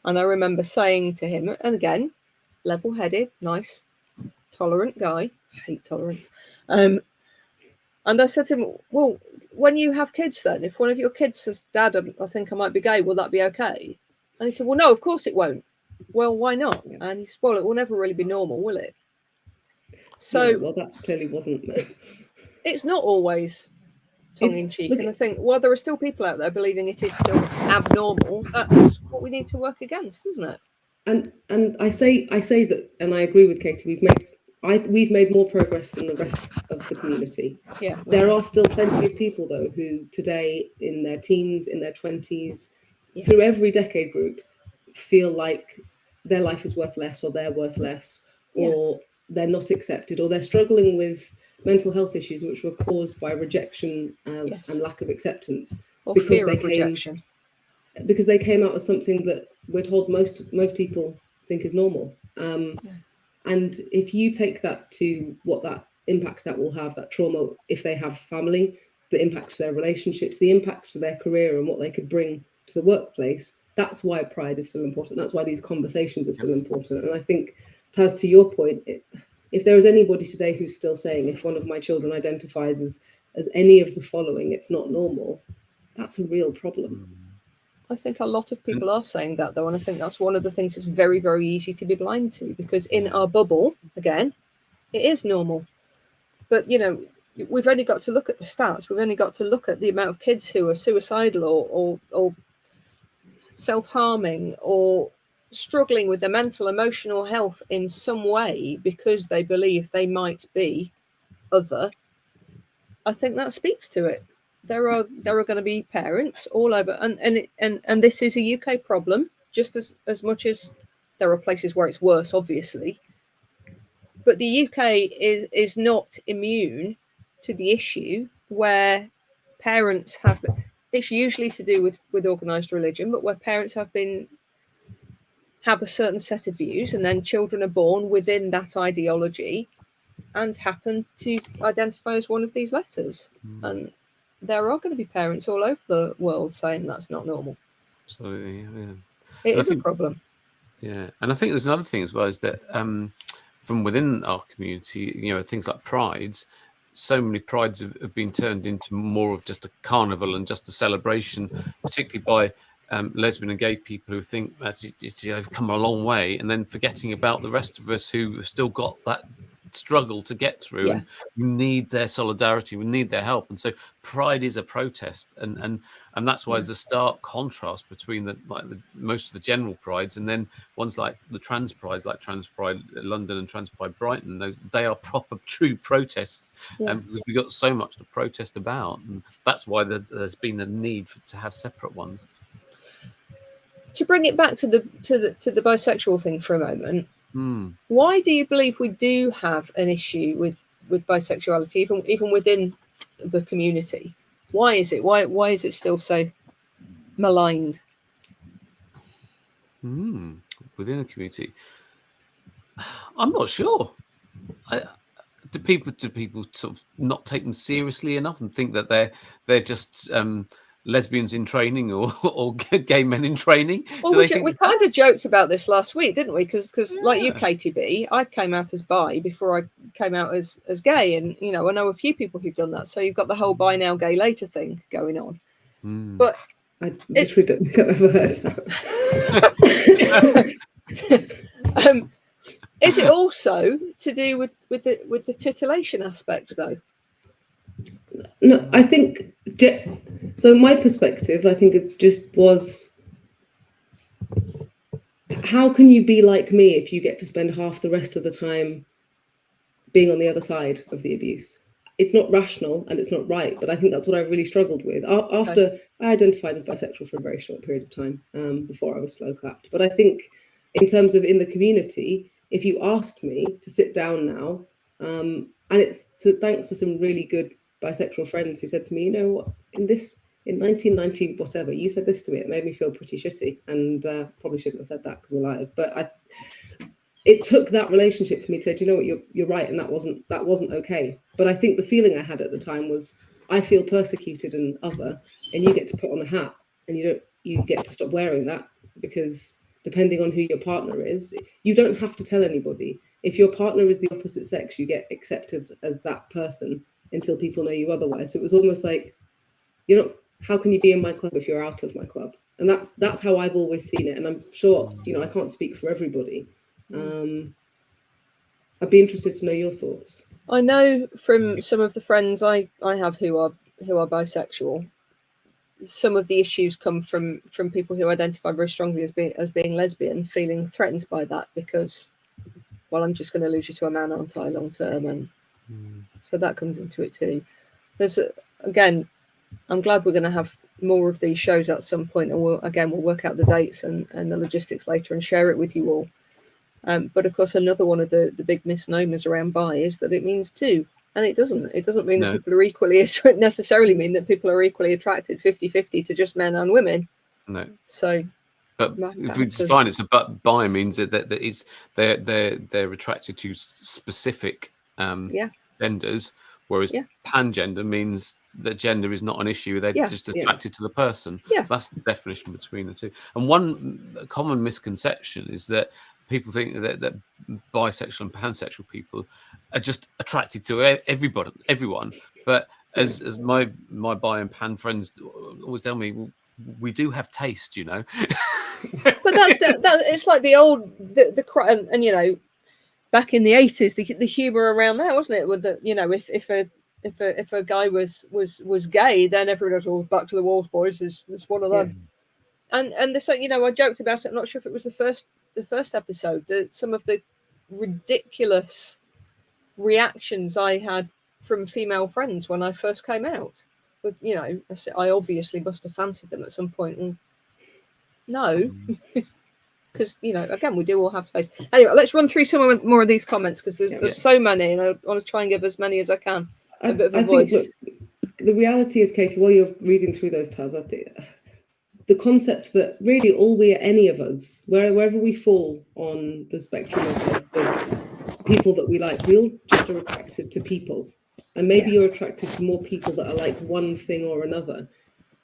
And I remember saying to him, and again, level-headed, nice, tolerant guy, I hate tolerance. And I said to him, well, when you have kids then, if one of your kids says, Dad, I think I might be gay, will that be okay? And he said, well, no, of course it won't. Well, why not? And he said, well, it will never really be normal, will it? So, no, well, that clearly wasn't. It's not always tongue-in-cheek. And I think, well, there are still people out there believing it is still abnormal. That's what we need to work against, isn't it? And I say that, and I agree with Katie, we've made more progress than the rest of the community. Yeah. There are still plenty of people, though, who today, in their teens, in their 20s, through every decade group, feel like their life is worth less, or they're worth less, or they're not accepted, or they're struggling with mental health issues which were caused by rejection and lack of acceptance. Or fear of rejection. Because they came out as something that we're told most people think is normal. And if you take that to what that impact that will have, that trauma, if they have family, the impact to their relationships, the impact to their career and what they could bring to the workplace, that's why pride is still important. That's why these conversations are still important. And I think, Taz, to your point, if there is anybody today who's still saying, if one of my children identifies as any of the following, it's not normal, that's a real problem. I think a lot of people are saying that, though, and I think that's one of the things that's very, very easy to be blind to, because in our bubble, again, it is normal. But, you know, we've only got to look at the stats. We've only got to look at the amount of kids who are suicidal or self-harming or struggling with their mental, emotional health in some way because they believe they might be other. I think that speaks to it. There are going to be parents all over, and this is a UK problem just as much as there are places where it's worse, obviously. But the UK is not immune to the issue where parents have. It's usually to do with organised religion, but where parents have a certain set of views, and then children are born within that ideology and happen to identify as one of these letters. And there are going to be parents all over the world saying that's not normal. Absolutely, yeah. It is a problem. Yeah, and I think there's another thing as well, is that from within our community, you know, things like prides, so many prides have been turned into more of just a carnival and just a celebration, particularly by lesbian and gay people who think that they've come a long way, and then forgetting about the rest of us who have still got that struggle to get through, and we need their solidarity, we need their help. And so pride is a protest, and that's why there's a stark contrast between the most of the general prides and then ones like the trans prides, like Trans Pride London and Trans Pride Brighton. They are proper true protests, because we've got so much to protest about, and that's why there's been a need to have separate ones. To bring it back to the bisexual thing for a moment, why do you believe we do have an issue with bisexuality, even within the community? Why is it? Why is it still so maligned? Within the community, I'm not sure. Do people sort of not take them seriously enough and think that they're just lesbians in training or gay men in training? Well, we kind of joked about this last week, didn't we? Because like you, Katie B, I came out as bi before I came out as gay, and you know, I know a few people who've done that. So you've got the whole bi now, gay later thing going on. But I literally don't think I've ever heard that. Is it also to do with the titillation aspect, though? No, I think so. My perspective, I think it just was, how can you be like me if you get to spend half the rest of the time being on the other side of the abuse? It's not rational and it's not right, but I think that's what I really struggled with after I identified as bisexual for a very short period of time, before I was slow clapped. But I think in terms of in the community, if you asked me to sit down now, and it's thanks to some really good bisexual friends who said to me, you know what, in 1990 whatever, you said this to me, it made me feel pretty shitty, and probably shouldn't have said that because we're live, but it took that relationship for me to say, do you know what, you're right, and that wasn't okay. But I think the feeling I had at the time was, I feel persecuted and other, and you get to put on a hat, and you get to stop wearing that, because depending on who your partner is, you don't have to tell anybody. If your partner is the opposite sex, you get accepted as that person until people know you otherwise. So it was almost like, how can you be in my club if you're out of my club? And that's how I've always seen it. And I'm sure, I can't speak for everybody. I'd be interested to know your thoughts. I know from some of the friends I have who are bisexual, some of the issues come from people who identify very strongly as being lesbian, feeling threatened by that because, well, I'm just going to lose you to a man, aren't I, long term? And so that comes into it too. Again, I'm glad we're going to have more of these shows at some point, and we'll work out the dates and the logistics later and share it with you all. But of course, another one of the big misnomers around bi is that it means two, and it doesn't. It doesn't mean that people are equally, necessarily mean that people are equally attracted 50-50 to just men and women. No. So, But Ma- if we absolutely. define it, so but bi means that it's they're attracted to specific Yeah. genders, whereas Yeah. pangender means that gender is not an issue. They're Yeah. just Yeah. attracted to the person. Yeah. So that's the definition between the two. And one common misconception is that people think that bisexual and pansexual people are just attracted to everyone. But as my bi and pan friends always tell me, well, we do have taste, you know. But that it's like the old and you know, back in the 80s, the humor around that, wasn't it? With the, you know, if a guy was gay, then everyone was all back to the walls, boys. Is one of them. And this, you know, I joked about it. I'm not sure if it was the first episode, that some of the ridiculous reactions I had from female friends when I first came out. With, you know, I obviously must have fancied them at some point, and no, because, you know, again, we do all have taste. Anyway, let's run through some more of these comments, because there's so many, and I want to try and give as many as I can a bit of a voice. Think, look, the reality is, Katie, while you're reading through those tabs, I think the concept that really any of us, wherever we fall on the spectrum of the people that we like, we all just are attracted to people. And maybe you're attracted to more people that are like one thing or another.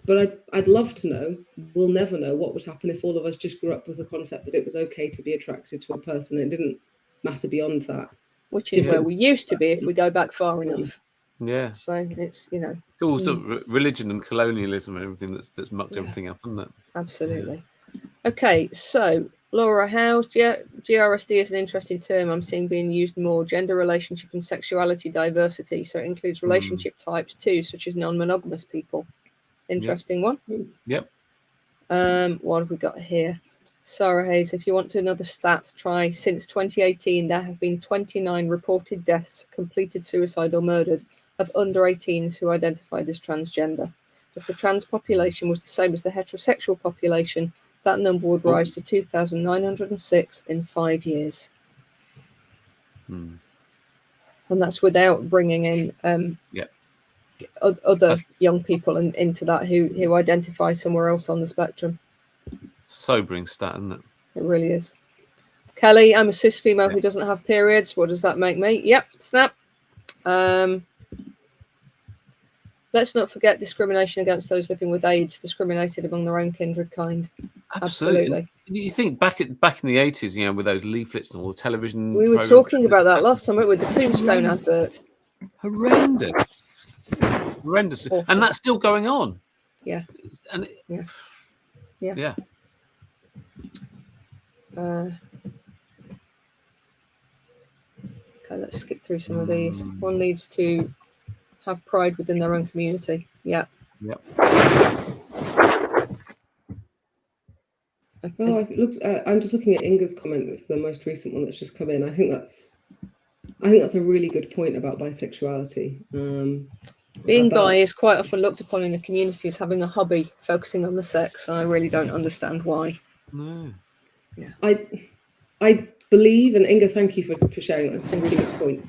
But I'd love to know, we'll never know, what would happen if all of us just grew up with the concept that it was okay to be attracted to a person. It didn't matter beyond that. Which is where we used to be if we go back far enough. Yeah. So it's, you know. It's all sort of religion and colonialism and everything that's mucked everything up, isn't it? Absolutely. Okay, so Laura House, GRSD is an interesting term I'm seeing being used more. Gender, relationship, and sexuality diversity. So it includes relationship types too, such as non-monogamous people. Interesting one. Yep. What have we got here? Sarah Hayes, if you want another stat, try since 2018, there have been 29 reported deaths, completed suicide or murdered, of under 18s who identified as transgender. If the trans population was the same as the heterosexual population, that number would rise to 2,906 in 5 years. And that's without bringing in other young people into that who identify somewhere else on the spectrum. Sobering stat, isn't it? It really is. Kelly, I'm a cis female who doesn't have periods. What does that make me? Yep, snap. Let's not forget discrimination against those living with AIDS, discriminated among their own kindred kind. Absolutely. You think back in the 80s, you know, with those leaflets and all the television. We were talking about that last time with the Tombstone advert. Horrendous. Awful. And that's still going on. Yeah. And yeah. Okay, let's skip through some of these. One needs to have pride within their own community. Yeah. Yep. Well, I'm just looking at Inga's comment. It's the most recent one that's just come in. I think that's a really good point about bisexuality. Being bi is quite often looked upon in the community as having a hobby focusing on the sex, and I really don't understand why. No. Yeah. I believe, and Inga, thank you for sharing that. It's a really good point.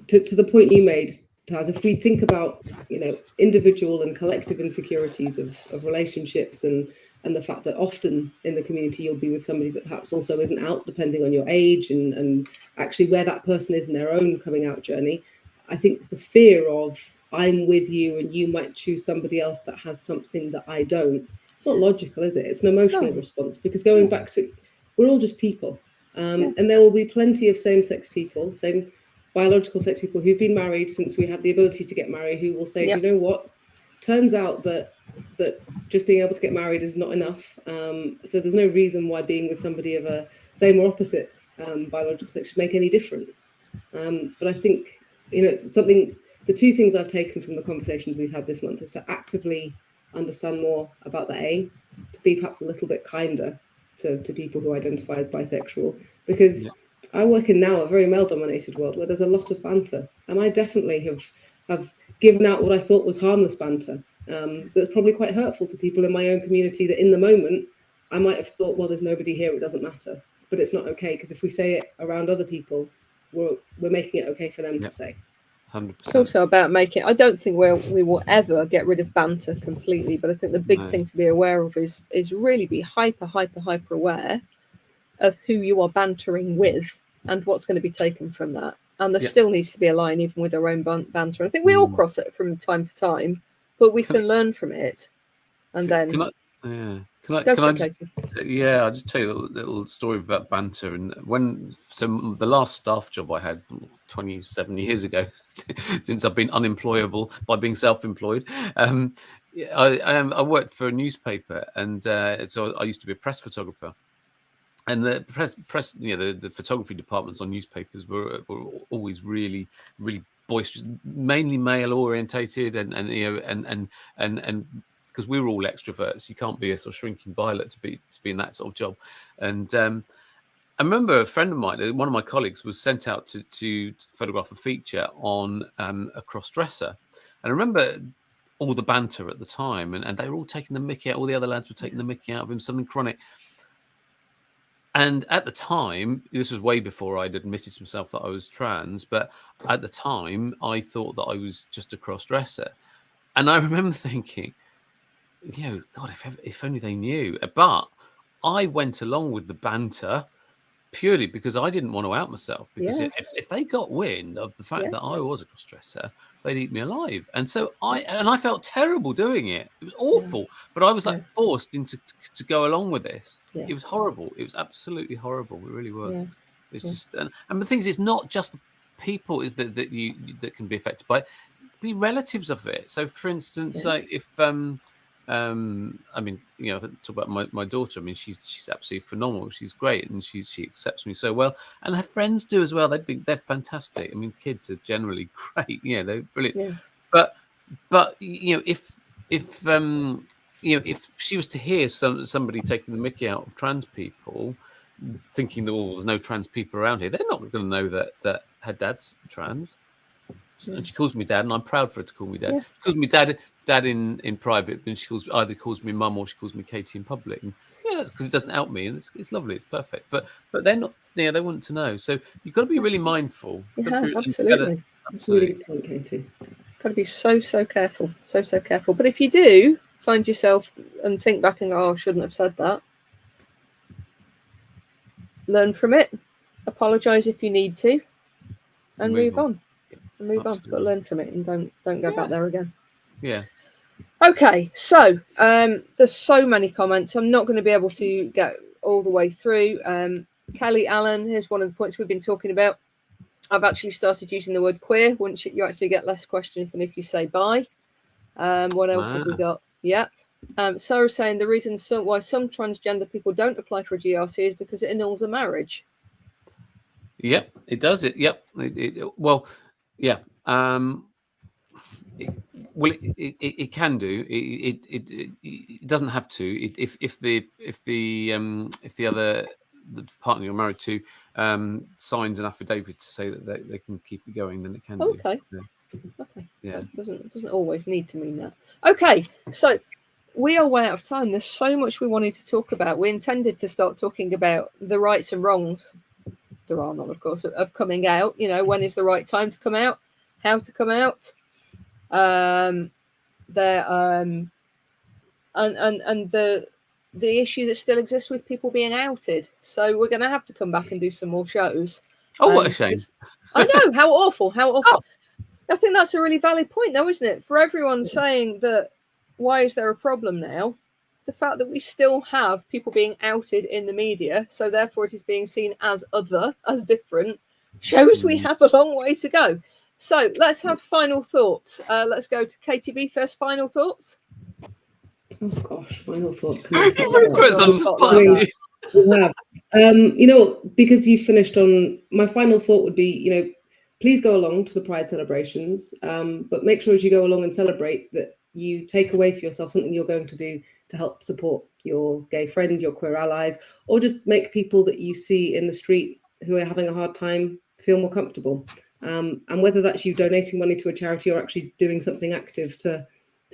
To the point you made, Taz, if we think about, you know, individual and collective insecurities of relationships and the fact that often in the community you'll be with somebody that perhaps also isn't out, depending on your age and actually where that person is in their own coming out journey, I think the fear of I'm with you and you might choose somebody else that has something that I don't, it's not logical, is it? It's an emotional response, because going back to, we're all just people. And there will be plenty of same-sex people, same biological sex people who've been married since we had the ability to get married, who will say, you know what, turns out that just being able to get married is not enough. So there's no reason why being with somebody of a same or opposite biological sex should make any difference. But I think, you know, it's something, the two things I've taken from the conversations we've had this month is to actively understand more about the A, to be perhaps a little bit kinder to people who identify as bisexual, because I work in now a very male-dominated world where there's a lot of banter, and I definitely have given out what I thought was harmless banter that's probably quite hurtful to people in my own community, that in the moment I might have thought, well, there's nobody here, it doesn't matter. But it's not okay, because if we say it around other people, we're making it okay for them to say. 100%. It's also about making. I don't think we will ever get rid of banter completely, but I think the big No. thing to be aware of is really be hyper aware of who you are bantering with and what's going to be taken from that. And there still needs to be a line, even with our own banter. I think we all cross it from time to time, but we can learn from it. And then, can I just, I'll just tell you a little story about banter. And the last staff job I had 27 years ago, since I've been unemployable by being self-employed, I worked for a newspaper, and so I used to be a press photographer. And the press, the photography departments on newspapers were always really, really boisterous, mainly male orientated, and because we were all extroverts, you can't be a sort of shrinking violet to be in that sort of job. And I remember a friend of mine, one of my colleagues, was sent out to photograph a feature on a cross-dresser, and I remember all the banter at the time, and they were all taking the mickey out. All the other lads were taking the mickey out of him, something chronic. And at the time, this was way before I'd admitted to myself that I was trans, but at the time, I thought that I was just a cross-dresser. And I remember thinking, God, if only they knew. But I went along with the banter purely because I didn't want to out myself. Because if they got wind of the fact that I was a cross-dresser, they'd eat me alive. And so I felt terrible doing it. It was awful. But I was like forced to go along with this. It was horrible. It was absolutely horrible. It really was. It's just, and the thing is, it's not just the people that can be affected by it. Be relatives of it. So, for instance, like if I mean, talk about my daughter. I mean, she's absolutely phenomenal. She's great, and she accepts me so well, and her friends do as well. They're fantastic. I mean, kids are generally great. They're brilliant. Yeah. But if she was to hear somebody taking the mickey out of trans people, thinking that there's no trans people around here, they're not going to know that her dad's trans. And she calls me dad, and I'm proud for her to call me dad. Yeah. She calls me dad in private, and she either calls me mum or she calls me Katie in public. And that's because it doesn't out me, and it's lovely, it's perfect. But they're not, they want to know. So you've got to be really mindful. Absolutely. Absolutely, Katie. Got to be so careful, so careful. But if you do find yourself and think back and go, "Oh, I shouldn't have said that," learn from it, apologise if you need to, and move on. But learn from it and don't go back there again. Yeah. Okay, so there's so many comments. I'm not going to be able to get all the way through. Kelly Allen, here's one of the points we've been talking about. I've actually started using the word queer. Once you actually get less questions than if you say bi. What else have we got? Yep. Sarah's saying the reason why some transgender people don't apply for a GRC is because it annuls a marriage. Yep, it does. Well, yeah. It can do. It doesn't have to. If the partner you're married to signs an affidavit to say that they can keep it going, then it can. Okay. Do. Okay. Yeah. So it doesn't always need to mean that. Okay. So we are way out of time. There's so much we wanted to talk about. We intended to start talking about the rights and wrongs. There are none, of course, of coming out. When is the right time to come out? How to come out? And the issue that still exists with people being outed. So we're going to have to come back and do some more shows. Oh, what a shame! I know, how awful. Oh. I think that's a really valid point, though, isn't it? For everyone saying that, why is there a problem now? The fact that we still have people being outed in the media, so therefore it is being seen as other, as different, shows we have a long way to go. So let's have final thoughts. Let's go to KTB first. Final thoughts? Oh gosh, final thoughts. Because you finished on, my final thought would be, please go along to the Pride celebrations, but make sure as you go along and celebrate that you take away for yourself something you're going to do to help support your gay friends, your queer allies, or just make people that you see in the street who are having a hard time feel more comfortable. And whether that's you donating money to a charity or actually doing something active to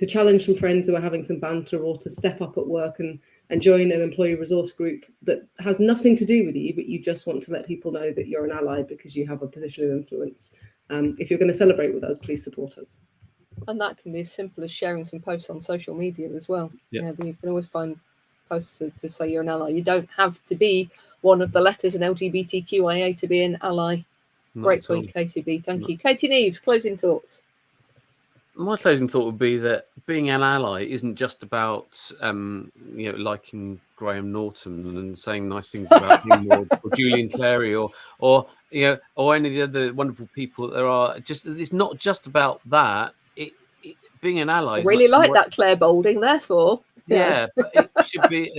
challenge some friends who are having some banter, or to step up at work and join an employee resource group that has nothing to do with you, but you just want to let people know that you're an ally because you have a position of influence. If you're going to celebrate with us, please support us. And that can be as simple as sharing some posts on social media as well. Yep. Yeah, you can always find posts to say you're an ally. You don't have to be one of the letters in LGBTQIA to be an ally. Great point, Katie B. Thank you. Katie Neves, closing thoughts. My closing thought would be that being an ally isn't just about liking Graham Norton and saying nice things about him or Julian Clary or any of the other wonderful people that there are. It's not just about that. Being an ally. I really like that Claire Boulding. Therefore, yeah, but it should be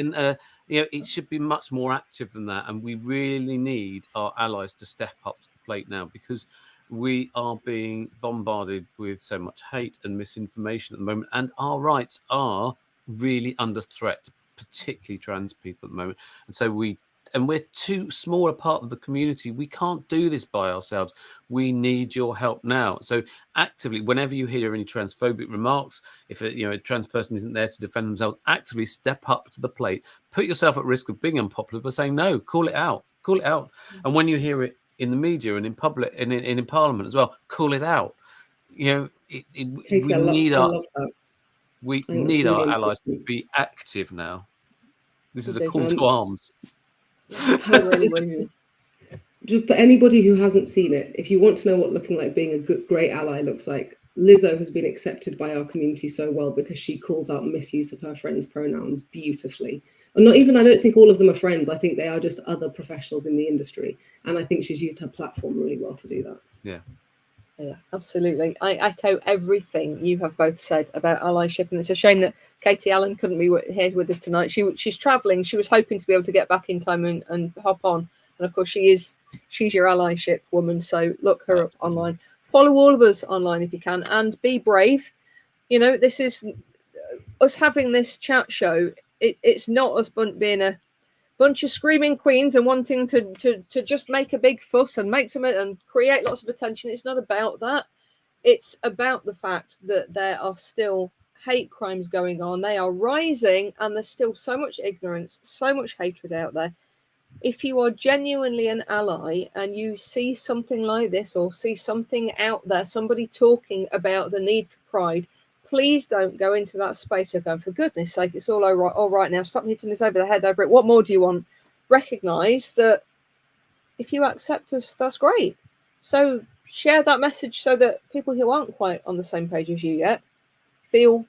it should be much more active than that, and we really need our allies to step up to the plate now, because we are being bombarded with so much hate and misinformation at the moment, and our rights are really under threat, particularly trans people at the moment. And so we're too small a part of the community. We can't do this by ourselves. We need your help now. So actively, whenever you hear any transphobic remarks, if a trans person isn't there to defend themselves, actively step up to the plate. Put yourself at risk of being unpopular by saying no. Call it out. Call it out. And when you hear it in the media and in public and in Parliament as well, call it out. We need our allies to be active now. This is a call to arms. Just for anybody who hasn't seen it, if you want to know what looking like being a great ally looks like, Lizzo has been accepted by our community so well because she calls out misuse of her friends' pronouns beautifully. And I don't think all of them are friends. I think they are just other professionals in the industry. And I think she's used her platform really well to do that. Yeah, absolutely. I echo everything you have both said about allyship, and it's a shame that Katie Allen couldn't be here with us tonight. She's travelling. She was hoping to be able to get back in time and hop on. And of course, she's your allyship woman. So look her up online. Follow all of us online if you can, and be brave. This is us having this chat show. It's not us being a bunch of screaming queens and wanting to just make a big fuss and make some and create lots of attention. It's not about that. It's about the fact that there are still hate crimes going on. They are rising, and there's still so much ignorance, so much hatred out there. If you are genuinely an ally and you see something like this, or see something out there, somebody talking about the need for pride, please don't go into that space of going, for goodness sake, it's all right now. Stop hitting us over the head over it. What more do you want? Recognise that if you accept us, that's great. So share that message so that people who aren't quite on the same page as you yet feel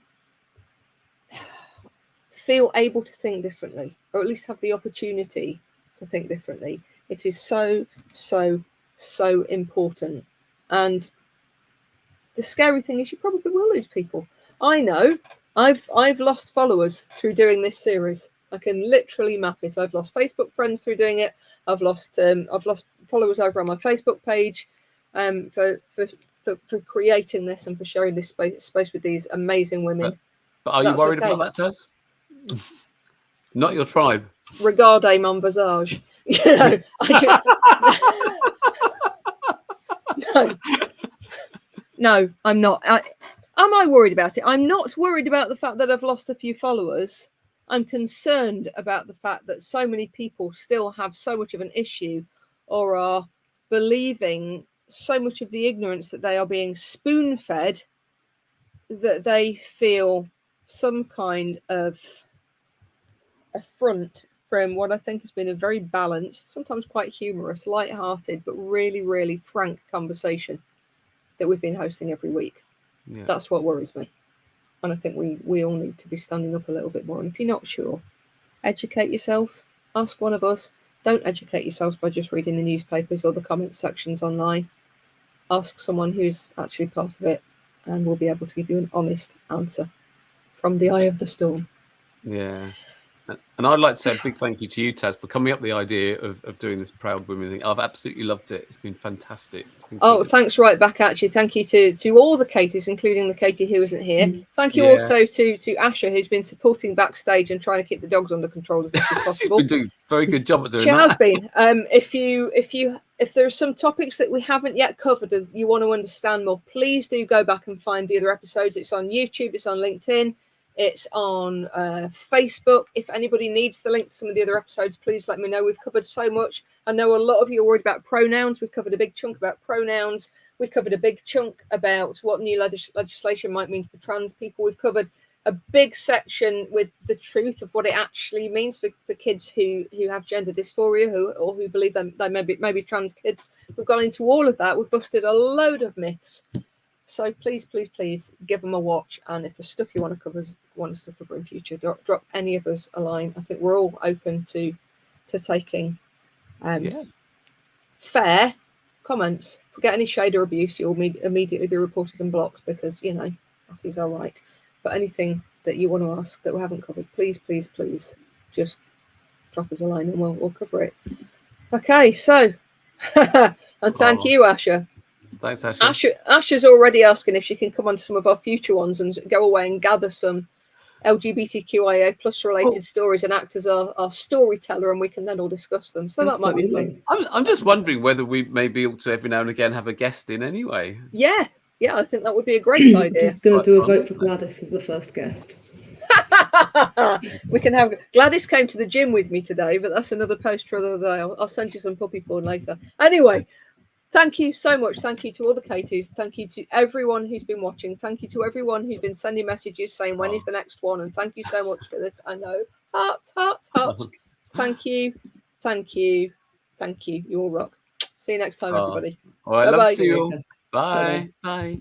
able to think differently, or at least have the opportunity to think differently. It is so, so, so important. And the scary thing is you probably will lose people. I know I've lost followers through doing this series. I can literally map it. I've lost Facebook friends through doing it. I've lost followers over on my Facebook page for creating this and for sharing this space with these amazing women. But are you worried about that, Taz? Not your tribe. Regarde mon visage. No, I'm not. Am I worried about it? I'm not worried about the fact that I've lost a few followers. I'm concerned about the fact that so many people still have so much of an issue, or are believing so much of the ignorance that they are being spoon-fed, that they feel some kind of affront from what I think has been a very balanced, sometimes quite humorous, light-hearted, but really, really frank conversation that we've been hosting every week. Yeah. That's what worries me. And I think we all need to be standing up a little bit more. And if you're not sure, educate yourselves. Ask one of us. Don't educate yourselves by just reading the newspapers or the comment sections online. Ask someone who's actually part of it, and we'll be able to give you an honest answer from the eye of the storm. Yeah. And I'd like to say a big thank you to you, Taz, for coming up with the idea of doing this Proud Women thing. I've absolutely loved it. It's been fantastic. Thanks right back, actually. Thank you to all the Katies, including the Katie who isn't here. Thank you also to Asha, who's been supporting backstage and trying to keep the dogs under control as much as possible. She's been doing a very good job at doing that. She has been. If there's some topics that we haven't yet covered that you want to understand more, please do go back and find the other episodes. It's on YouTube, it's on LinkedIn, it's on Facebook. If anybody needs the link to some of the other episodes, please let me know. We've covered so much. I know a lot of you are worried about pronouns. We've covered a big chunk about pronouns. We covered a big chunk about what new legislation might mean for trans people. We've covered a big section with the truth of what it actually means for kids who have gender dysphoria, who believe they may be trans kids. We've gone into all of that. We've busted a load of myths. So please give them a watch. And if there's stuff you want us to cover in future, drop any of us a line. I think we're all open to taking fair comments. Forget any shade or abuse, you'll immediately be reported and blocked, because that is our right. But anything that you want to ask that we haven't covered, please just drop us a line and we'll cover it. Okay, so and thank you, Asha. Thanks, Asha. Asha's already asking if she can come on to some of our future ones and go away and gather some LGBTQIA plus related stories and act as our storyteller, and we can then all discuss them. So that might be fun. I'm just wondering whether we may be able to every now and again have a guest in anyway. Yeah, I think that would be a great idea. Just going to do a vote for Gladys as the first guest. We can have Gladys came to the gym with me today, but that's another post for another day. I'll send you some puppy porn later. Anyway, thank you so much. Thank you to all the Katies. Thank you to everyone who's been watching. Thank you to everyone who's been sending messages saying when is the next one. And thank you so much for this. I know. Hearts. Thank you. You all rock. See you next time, everybody. All right, love to see you all. Bye. Bye.